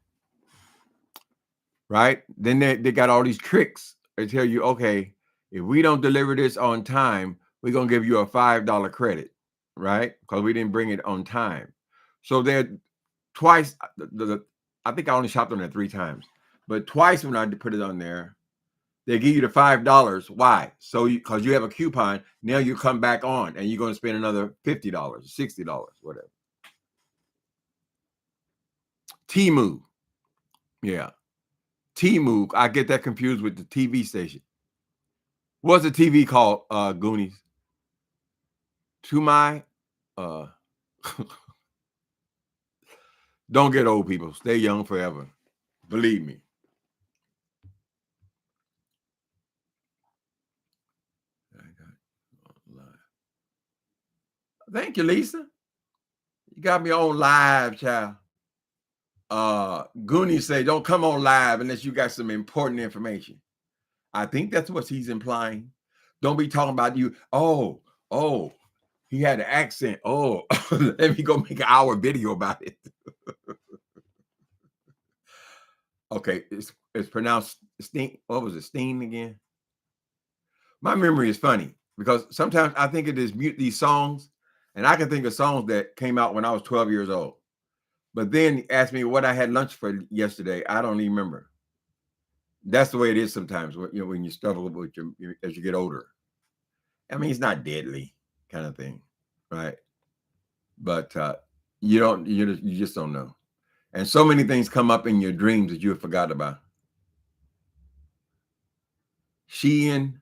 Right? Then they got all these tricks. They tell you, okay, if we don't deliver this on time, we're going to give you a $5 credit, right? Because we didn't bring it on time. So they're twice, I think I only shopped on there 3 times, but twice when I put it on there, they give you the $5. Why? So because you have a coupon, now you come back on and you're going to spend another $50, $60, whatever. Temu. Yeah. Temu. I get that confused with the TV station. What's the TV called, Goonies? To my, don't get old, people. Stay young forever. Believe me. Thank you, Lisa. You got me on live, child. Goonies say, don't come on live unless you got some important information. I think that's what he's implying. Don't be talking about you. Oh, he had an accent. Oh, let me go make an hour video about it. Okay, it's pronounced Steen. What was it, Steen again? My memory is funny because sometimes I think it is mute these songs, and I can think of songs that came out when I was 12 years old. But then ask me what I had lunch for yesterday. I don't even remember. That's the way it is sometimes. You know, when you struggle with as you get older. I mean, it's not deadly kind of thing, right? But you just don't know. And so many things come up in your dreams that you have forgot about. SHYNE.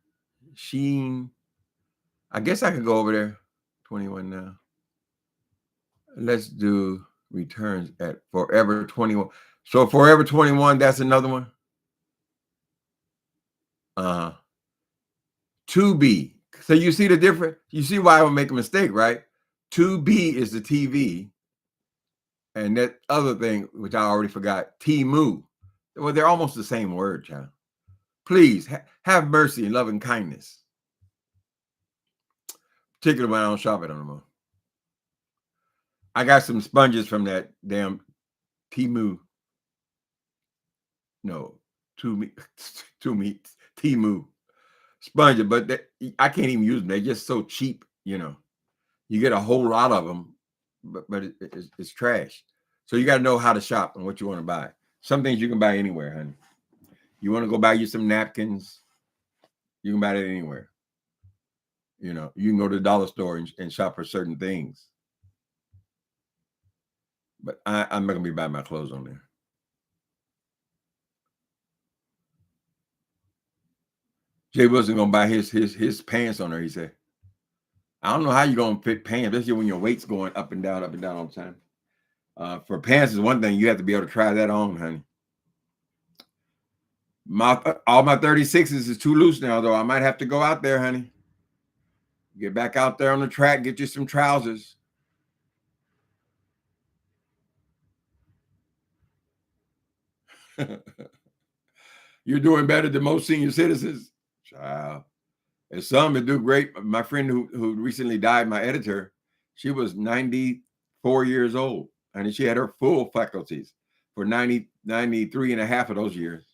I guess I could go over there. 21 now. Let's do returns at Forever 21. So Forever 21, that's another one. To be. So you see the difference? You see why I would make a mistake, right? To be is the TV. And that other thing, which I already forgot, Temu. Well, they're almost the same word, child. Please have mercy and love and kindness. Particularly when I don't shop it anymore. I got some sponges from that damn Temu. No, Temu sponge, but I can't even use them. They're just so cheap, you know. You get a whole lot of them, but it's trash. So you got to know how to shop and what you want to buy. Some things you can buy anywhere, honey. You want to go buy you some napkins, you can buy it anywhere. You know, you can go to the dollar store and shop for certain things. But I'm not going to be buying my clothes on there. Jay wasn't going to buy his pants on there, he said. I don't know how you're going to fit pants, especially when your weight's going up and down all the time. For pants is one thing. You have to be able to try that on, honey. All my 36s is too loose now, though. I might have to go out there, honey. Get back out there on the track, get you some trousers. You're doing better than most senior citizens. Child. And some that do great. My friend who recently died, my editor, she was 94 years old. And she had her full faculties for 93 and a half of those years.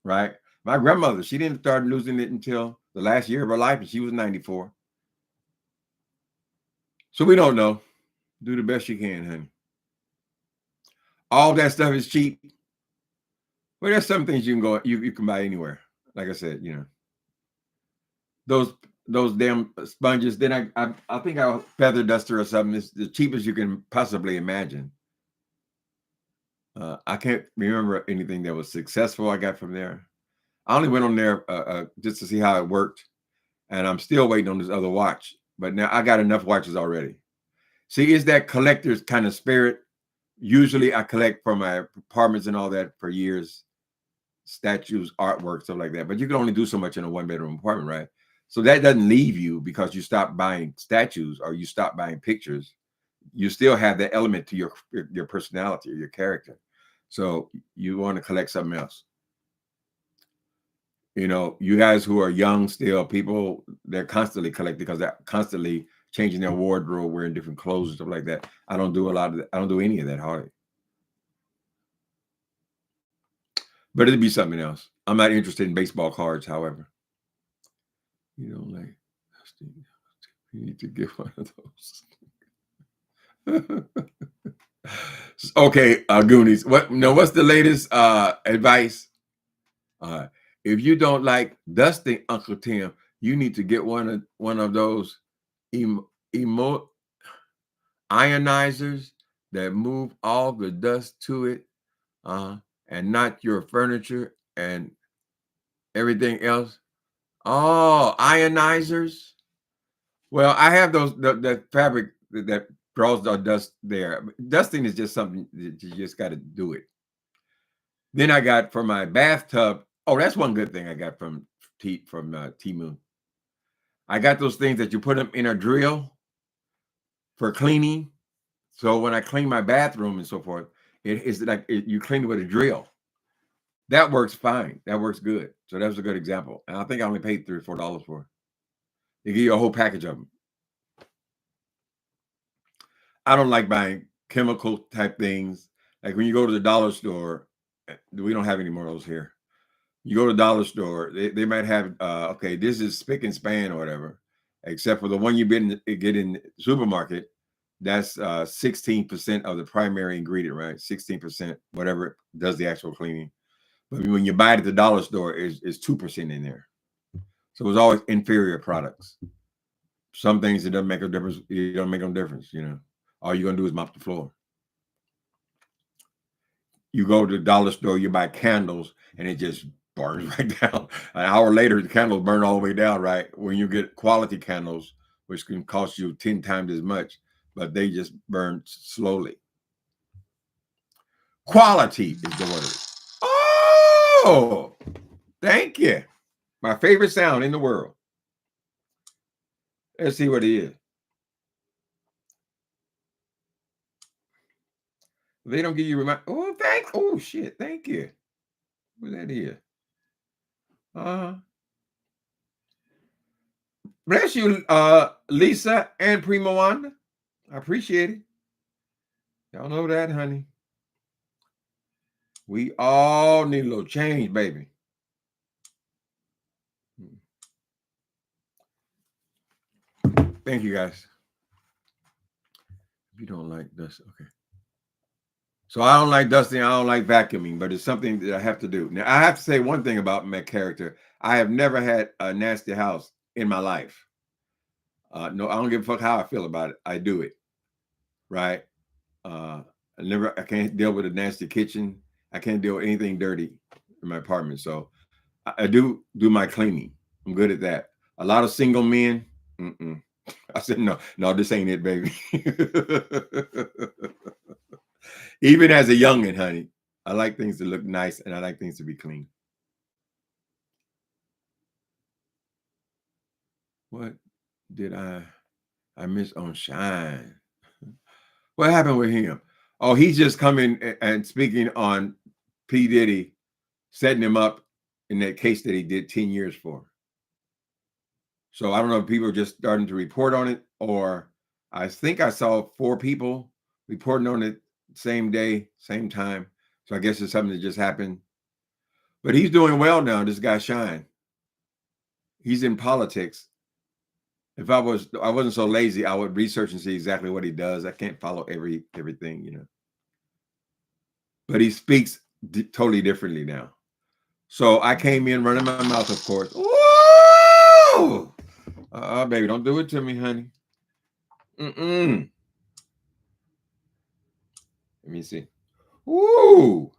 Right? My grandmother, she didn't start losing it until the last year of her life, and she was 94. So we don't know. Do the best you can, honey. All that stuff is cheap. Well, there's some things you can go, you can buy anywhere. Like I said, you know, those damn sponges. Then I think a feather duster or something is the cheapest you can possibly imagine. I can't remember anything that was successful I got from there. I only went on there just to see how it worked, and I'm still waiting on this other watch. But now I got enough watches already. See, it's that collector's kind of spirit. Usually I collect for my apartments and all that for years. Statues, artwork, stuff like that. But you can only do so much in a one-bedroom apartment, right? So that doesn't leave you because you stop buying statues or you stop buying pictures. You still have that element to your personality or your character. So you want to collect something else. You know, you guys who are young still, people, they're constantly collecting because they're constantly changing their wardrobe, wearing different clothes and stuff like that. I don't do a lot of that. I don't do any of that hardly. But it'd be something else. I'm not interested in baseball cards, however. You don't like dusting. You need to get one of those. Okay, Goonies. What's the latest advice? If you don't like dusting, Uncle Tim, you need to get one of those ionizers that move all the dust to it, and not your furniture and everything else. Oh, ionizers. Well, I have those that fabric that draws the dust there. Dusting is just something that you just got to do it. Then I got for my bathtub. Oh, that's one good thing I got from Temu. I got those things that you put them in a drill for cleaning. So when I clean my bathroom and so forth, it is like you clean it with a drill. That works fine. That works good. So that was a good example. And I think I only paid $3 or $4 for it. They give you a whole package of them. I don't like buying chemical type things. Like when you go to the dollar store, we don't have any more of those here. You go to the dollar store, they might have, okay, this is spick and span or whatever, except for the one you get in the supermarket. That's 16% of the primary ingredient, right? 16%, whatever does the actual cleaning. But when you buy it at the dollar store, it's 2% in there. So it's always inferior products. Some things, it doesn't make a difference. It don't make no difference, you know. All you're going to do is mop the floor. You go to the dollar store, you buy candles, and it just burns right down. An hour later, the candles burn all the way down, right? When you get quality candles, which can cost you 10 times as much, but they just burn slowly. Quality is the word. Oh, thank you. My favorite sound in the world. Let's see what it is. They don't give you oh shit, thank you. What that is? Bless you, Lisa and Prima Wanda. I appreciate it. Y'all know that, honey. We all need a little change, baby. Thank you, guys. If you don't like dust, okay. So I don't like dusting. I don't like vacuuming, but it's something that I have to do. Now, I have to say one thing about my character. I have never had a nasty house in my life. No, I don't give a fuck how I feel about it. I do it, right? I can't deal with a nasty kitchen. I can't deal with anything dirty in my apartment. So I do my cleaning. I'm good at that. A lot of single men. I said, no, this ain't it, baby. Even as a youngin', honey, I like things to look nice and I like things to be clean. What did I miss on SHYNE? What happened with him? Oh, he's just coming and speaking on P. Diddy, setting him up in that case that he did 10 years for. So I don't know if people are just starting to report on it, or I think I saw 4 people reporting on it same day, same time. So I guess it's something that just happened. But he's doing well now, this guy SHYNE. He's in politics. If I wasn't so lazy, I would research and see exactly what he does. I can't follow everything, you know. But he speaks totally differently now. So I came in running my mouth, of course. Woo! Baby, don't do it to me, honey. Let me see. Woo!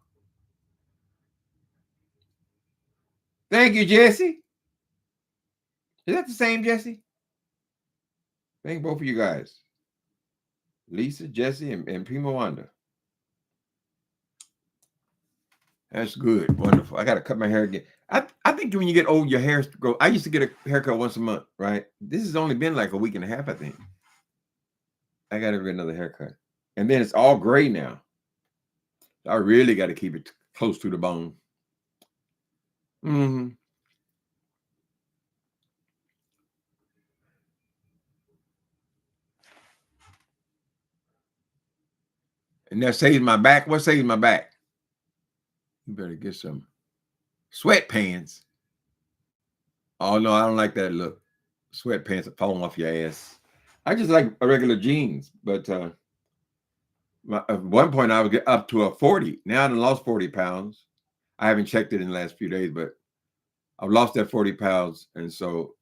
Thank you, Jesse. Is that the same Jesse? Thank both of you guys. Lisa, Jesse, and Prima Wanda. That's good. Wonderful. I got to cut my hair again. I think when you get old, your hair grows. I used to get a haircut once a month, right? This has only been like a week and a half, I think. I got to get another haircut. And then it's all gray now. I really got to keep it close to the bone. And that saves my back. What saves my back? You better get some Sweatpants. Oh no, I don't like that look. Sweatpants falling off your ass. I just like regular jeans, but at one point I would get up to a 40. Now I done lost 40 pounds. I haven't checked it in the last few days, but I've lost that 40 pounds. And so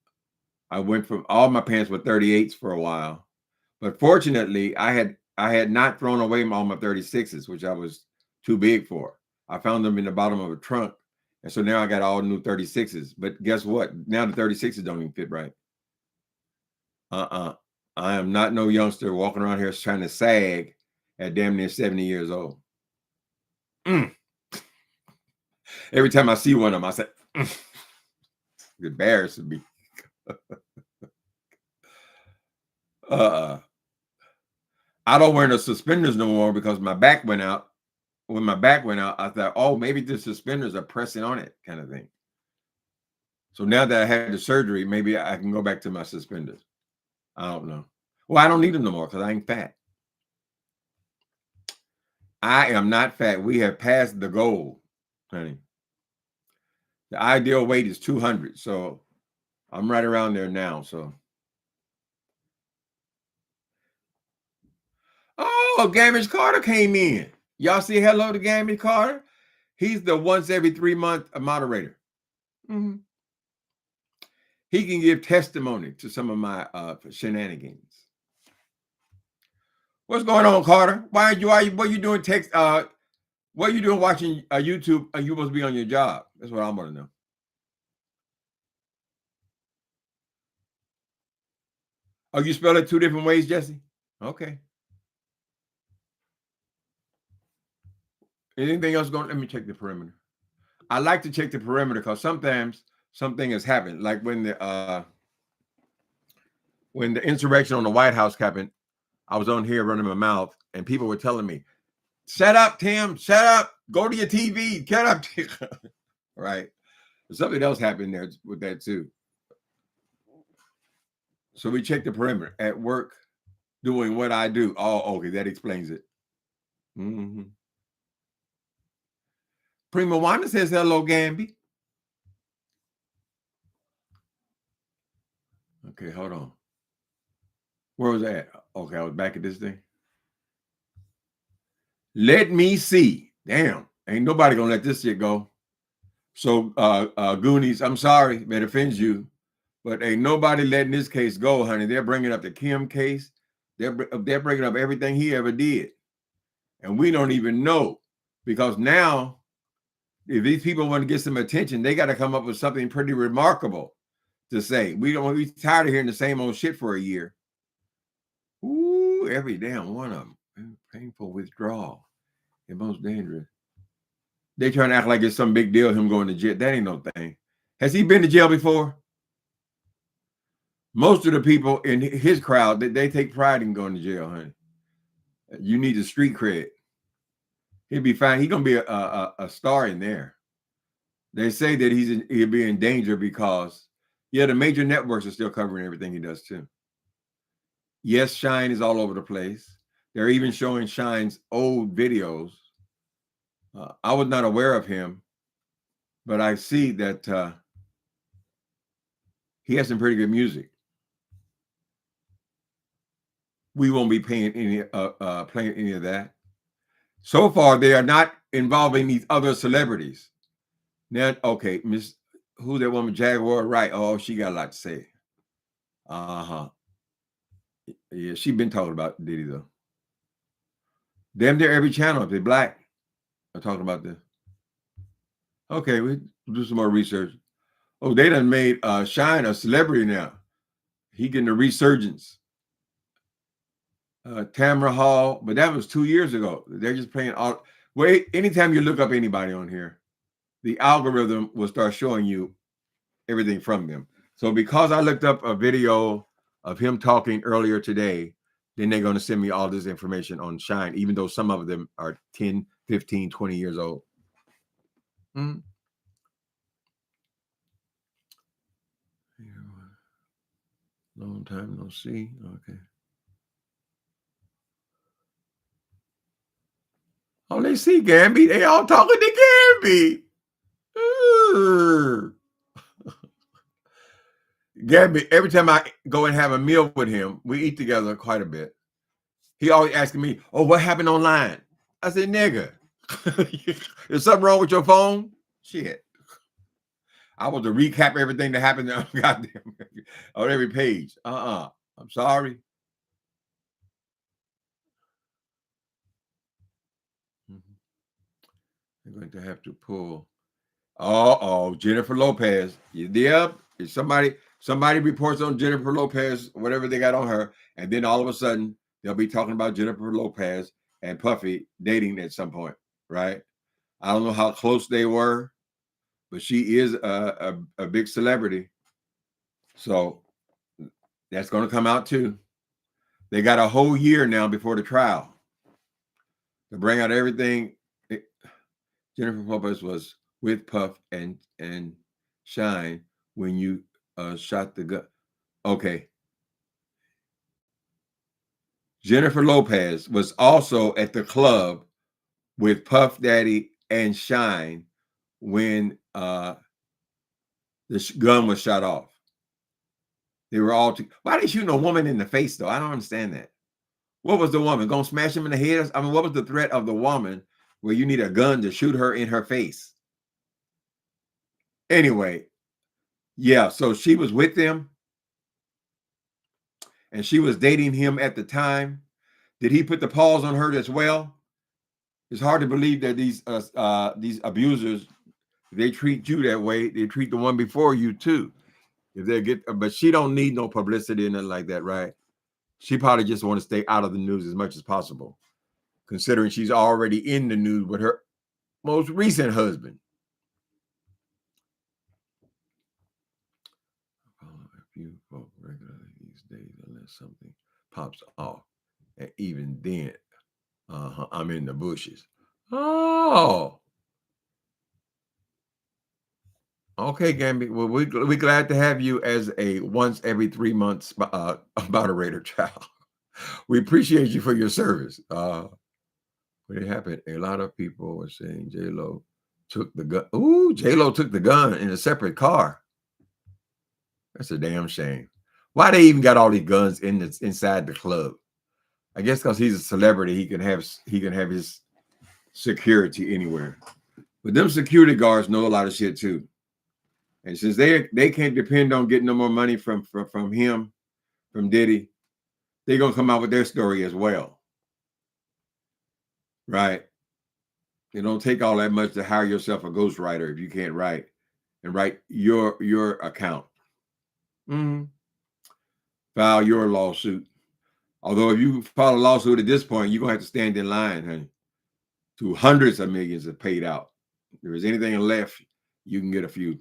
I went from all my pants were 38s for a while. But fortunately, I had not thrown away all my 36s, which I was too big for. I found them in the bottom of a trunk. And so now I got all new 36s. But guess what? Now the 36s don't even fit right. I am not no youngster walking around here trying to sag at damn near 70 years old. Every time I see one of them, I say, it embarrasses me. I don't wear the suspenders no more because my back went out. When my back went out, I thought, oh, maybe the suspenders are pressing on it, kind of thing. So now that I had the surgery, maybe I can go back to my suspenders. I don't know. Well, I don't need them no more because I ain't fat. I am not fat. We have passed the goal, honey. The ideal weight is 200. So I'm right around there now. So. Oh, Gamage Carter came in. Y'all say hello to Gamage Carter? He's the once every 3 month moderator. Mm-hmm. He can give testimony to some of my shenanigans. What's going on, Carter? What you doing what are you doing watching YouTube? Are you supposed to be on your job? That's what I want to know. Oh, you spell it 2 different ways, Jesse? Okay. Anything else going? Let me check the perimeter. I like to check the perimeter because sometimes something has happened. Like when the insurrection on the White House happened, I was on here running my mouth, and people were telling me, "Shut up, Tim! Shut up! Go to your TV! Shut up!" Right? Something else happened there with that too. So we check the perimeter at work, doing what I do. Oh, okay, that explains it. Mm-hmm. Prima Wanda says hello, Gamby. Okay, hold on. Where was I at? Okay, I was back at this thing. Let me see. Damn, ain't nobody gonna let this shit go. So, Goonies, I'm sorry, it offends you, but ain't nobody letting this case go, honey. They're bringing up the Kim case. They're bringing up everything he ever did, and we don't even know, because now, if these people want to get some attention, they got to come up with something pretty remarkable to say. We tired of hearing the same old shit for a year. Ooh, every damn one of them. Painful withdrawal. The most dangerous. They trying to act like it's some big deal, him going to jail. That ain't no thing. Has he been to jail before? Most of the people in his crowd, they take pride in going to jail, honey. You need the street cred. He'll be fine. He's going to be a star in there. They say that he'll be in danger because, yeah, the major networks are still covering everything he does too. Yes, SHYNE is all over the place. They're even showing SHYNE's old videos. I was not aware of him, but I see that he has some pretty good music. We won't be playing any of that. So far, they are not involving these other celebrities. Now, okay, Miss, who's that woman? Jaguar, right? Oh, she got a lot to say. Yeah, she been talking about Diddy though. Damn near every channel, if they're black, are talking about this. Okay, we do some more research. Oh, they done made SHYNE a celebrity now. He getting a resurgence. Tamara Hall, but that was 2 years ago. They're just playing all. Wait, anytime you look up anybody on here, the algorithm will start showing you everything from them. So because I looked up a video of him talking earlier today, then they're going to send me all this information on SHYNE, even though some of them are 10, 15, 20 years old. Mm-hmm. Long time no see. Okay. Oh, they see Gamby. They all talking to Gamby. Ooh, Gabby, every time I go and have a meal with him, we eat together quite a bit. He always asking me, "Oh, what happened online?" I said, "Nigga, is something wrong with your phone?" Shit. I want to recap everything that happened on goddamn on every page. I'm sorry. I'm going to have to pull. Jennifer Lopez. Yep. If somebody reports on Jennifer Lopez, whatever they got on her, and then all of a sudden they'll be talking about Jennifer Lopez and Puffy dating at some point, right? I don't know how close they were, but she is a big celebrity. So that's going to come out too. They got a whole year now before the trial to bring out everything. Jennifer Lopez was with Puff and SHYNE when you shot the gun. Okay. Jennifer Lopez was also at the club with Puff Daddy and SHYNE when the gun was shot off. They were all. Why did you shoot a woman in the face though? I don't understand that. What was the woman gonna smash him in the head? I mean, what was the threat of the woman where you need a gun to shoot her in her face? Anyway, yeah. So she was with them, and she was dating him at the time. Did he put the pause on her as well? It's hard to believe that these abusers, they treat you that way. They treat the one before you too. If they get, but she don't need no publicity or nothing like that, right? She probably just want to stay out of the news as much as possible, considering she's already in the news with her most recent husband. If you vote regularly these days, unless something pops off, and even then, I'm in the bushes. Oh. Okay, Gamby. Well, we're glad to have you as a once every 3 months moderator, child. We appreciate you for your service. When it happened, a lot of people were saying J-Lo took the gun. Ooh, J-Lo took the gun in a separate car. That's a damn shame. Why they even got all these guns inside the club? I guess because he's a celebrity, he can have his security anywhere. But them security guards know a lot of shit too. And since they can't depend on getting no more money from him, from Diddy, they're gonna come out with their story as well. Right? It don't take all that much to hire yourself a ghostwriter if you can't write and write your account. File your lawsuit. Although if you file a lawsuit at this point, you're gonna have to stand in line, honey, to hundreds of millions of paid out. If there's anything left, you can get a few.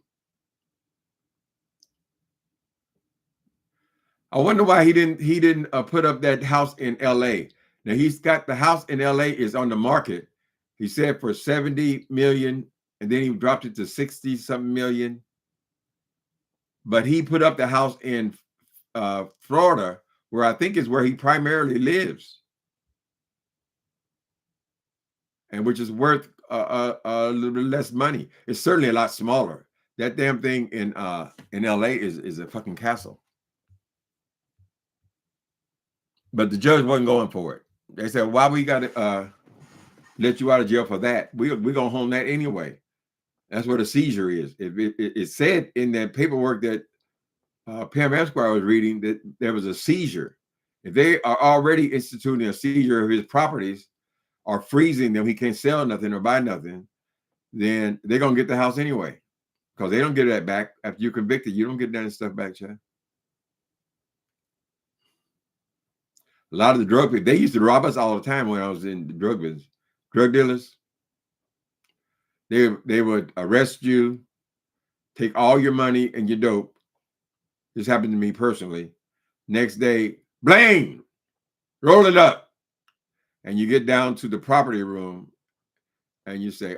I wonder why he didn't put up that house in LA. Now he's got the house in LA is on the market. He said for 70 million, and then he dropped it to 60 something million. But he put up the house in Florida, where I think is where he primarily lives, and which is worth a little bit less money. It's certainly a lot smaller. That damn thing in LA is a fucking castle. But the judge wasn't going for it. They said, "Why we got to let you out of jail for that? We're gonna home that anyway." That's what a seizure is. It said in that paperwork that Pam Esquire was reading that there was a seizure. If they are already instituting a seizure of his properties or freezing them, he can't sell nothing or buy nothing, then they're gonna get the house anyway, because they don't get that back after you're convicted. You don't get that stuff back, Chad. A lot of the drug people, they used to rob us all the time when I was in the drug business. Drug dealers, they would arrest you, take all your money and your dope. This happened to me personally. Next day, blame, roll it up. And you get down to the property room and you say,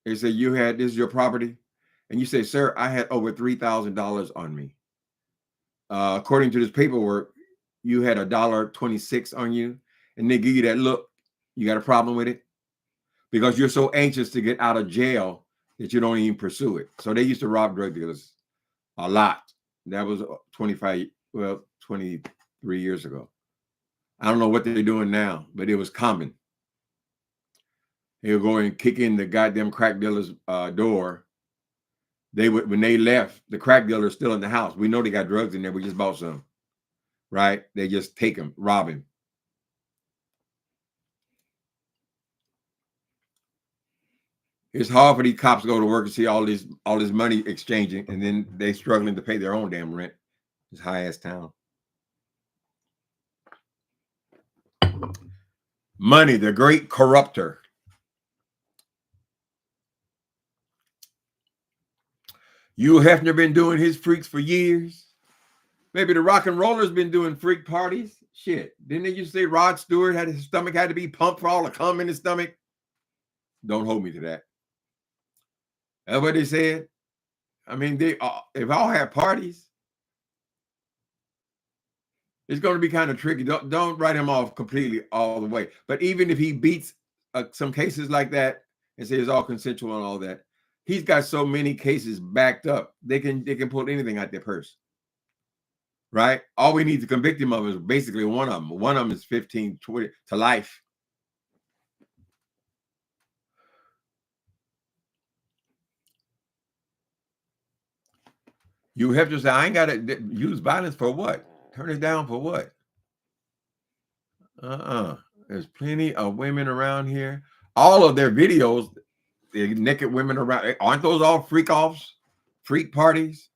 they say, this is your property? And you say, sir, I had over $3,000 on me. According to this paperwork, you had $1.26 on you, and they give you that look. You got a problem with it? Because you're so anxious to get out of jail that you don't even pursue it. So they used to rob drug dealers a lot. That was 23 years ago. I don't know what they're doing now, but it was common. They would go and kick in the goddamn crack dealer's door. They would, when they left, the crack dealer is still in the house. We know they got drugs in there. We just bought some, right? They just take him, rob him. It's hard for these cops to go to work and see all this money exchanging, and then they struggling to pay their own damn rent. This high ass town. Money, the great corrupter. Hugh Hefner been doing his freaks for years. Maybe the rock and rollers been doing freak parties. Shit. Didn't they used to say Rod Stewart his stomach had to be pumped for all the cum in his stomach? Don't hold me to that. That's what they said. I mean, they if all have parties, it's going to be kind of tricky. Don't write him off completely all the way. But even if he beats some cases like that and say it's all consensual and all that, he's got so many cases backed up. They can pull anything out their purse, right? All we need to convict him of is basically one of them. One of them is 15, 20 to life. You have to say, I ain't got to use violence for what? Turn it down for what? There's plenty of women around here. All of their videos, the naked women around, aren't those all freak-offs, freak parties?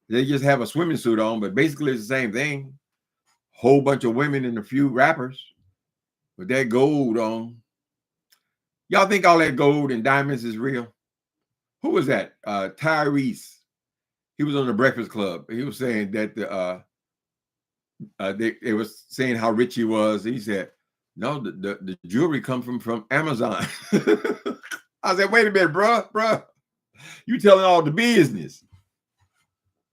They just have a swimming suit on, but basically it's the same thing. Whole bunch of women and a few rappers with that gold on. Y'all think all that gold and diamonds is real? Who was that? Tyrese. He was on the Breakfast Club. He was saying that they was saying how rich he was. He said, no, the jewelry comes from Amazon. I said, wait a minute, bro. You telling all the business.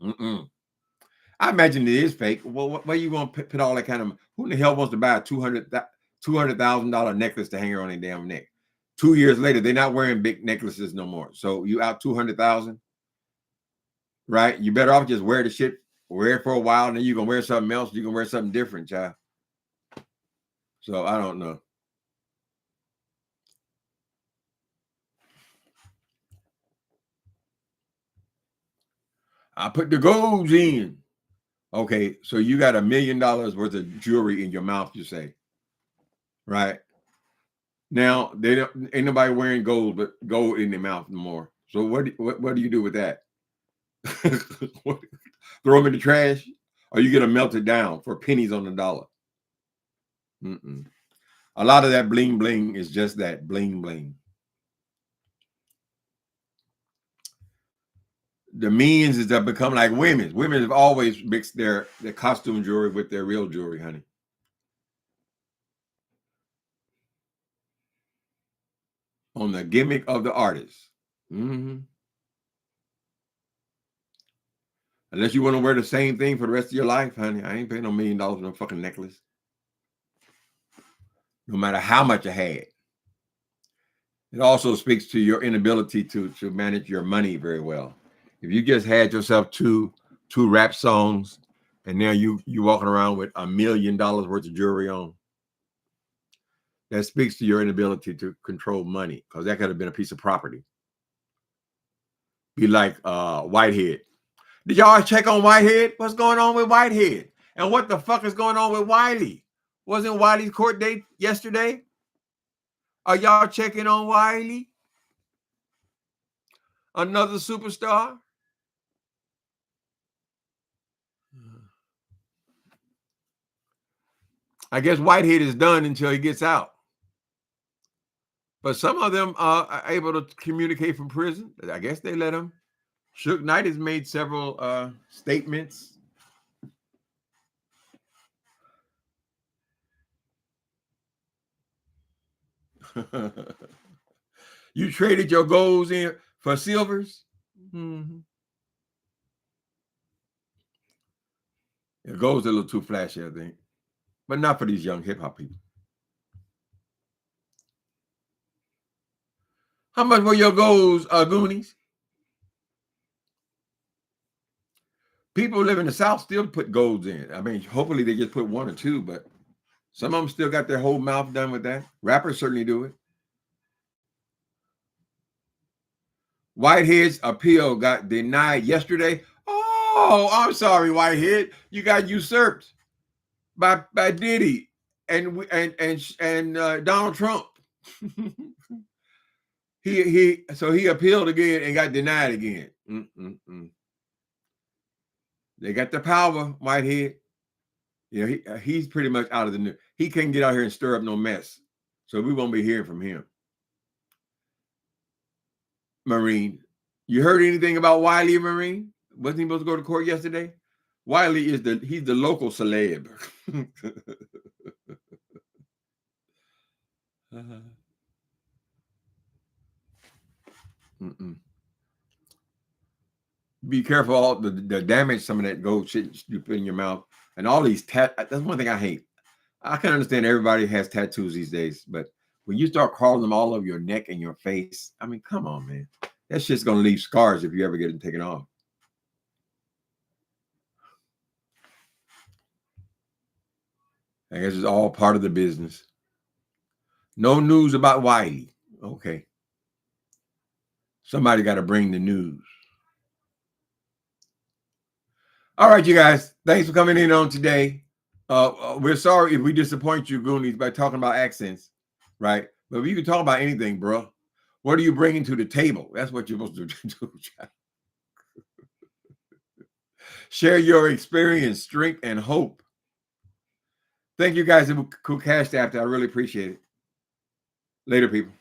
I imagine it is fake. Well, where you going to put all that kind of, who in the hell wants to buy a $200,000 necklace to hang around their damn neck? 2 years later, they're not wearing big necklaces no more. So you out $200,000, right? You better off just wear the shit, wear it for a while, and then you can wear something else. You can wear something different, child. So I don't know. I put the golds in. Okay, so you got $1 million worth of jewelry in your mouth, you say, right? Now ain't nobody wearing gold, but gold in their mouth no more. So what do you do with that? Throw them in the trash, or you get them melted down for pennies on the dollar? A lot of that bling bling is just that bling bling. The means is that become like women. Women have always mixed their costume jewelry with their real jewelry, honey. On the gimmick of the artist. Unless you want to wear the same thing for the rest of your life, honey, I ain't paying no $1 million for no fucking necklace. No matter how much I had. It also speaks to your inability to manage your money very well. If you just had yourself two rap songs and now you walking around with $1 million worth of jewelry on, that speaks to your inability to control money, because that could have been a piece of property. Be like Whitehead. Did y'all check on Whitehead? What's going on with Whitehead? And what the fuck is going on with Wiley? Wasn't Wiley's court date yesterday? Are y'all checking on Wiley? Another superstar? I guess Whitehead is done until he gets out. But some of them are able to communicate from prison. I guess they let him. Suge Knight has made several statements. You traded your golds in for silvers? The gold's a little too flashy, I think. But not for these young hip-hop people. How much were your goals, Goonies? People who live in the South still put golds in. I mean, hopefully they just put 1 or 2, but some of them still got their whole mouth done with that. Rappers certainly do it. Whitehead's appeal got denied yesterday. Oh, I'm sorry, Whitehead. You got usurped by Diddy and Donald Trump. So he appealed again and got denied again. They got the power, Whitehead. You know, he's pretty much out of the news. He can't get out here and stir up no mess. So we won't be hearing from him. Marine, you heard anything about Wiley, Marine? Wasn't he supposed to go to court yesterday? Wiley is he's the local celeb. Be careful all the damage some of that gold shit you put in your mouth and all these that's one thing I hate. I can understand everybody has tattoos these days, but when you start crawling them all over your neck and your face, I mean, come on, man. That shit's gonna leave scars if you ever get it taken off. I guess it's all part of the business. No news about Wiley. Okay. Somebody got to bring the news. All right, you guys. Thanks for coming in on today. We're sorry if we disappoint you, Goonies, by talking about accents, right? But you can talk about anything, bro. What are you bringing to the table? That's what you're supposed to do. Share your experience, strength, and hope. Thank you guys who cashed after. I really appreciate it. Later, people.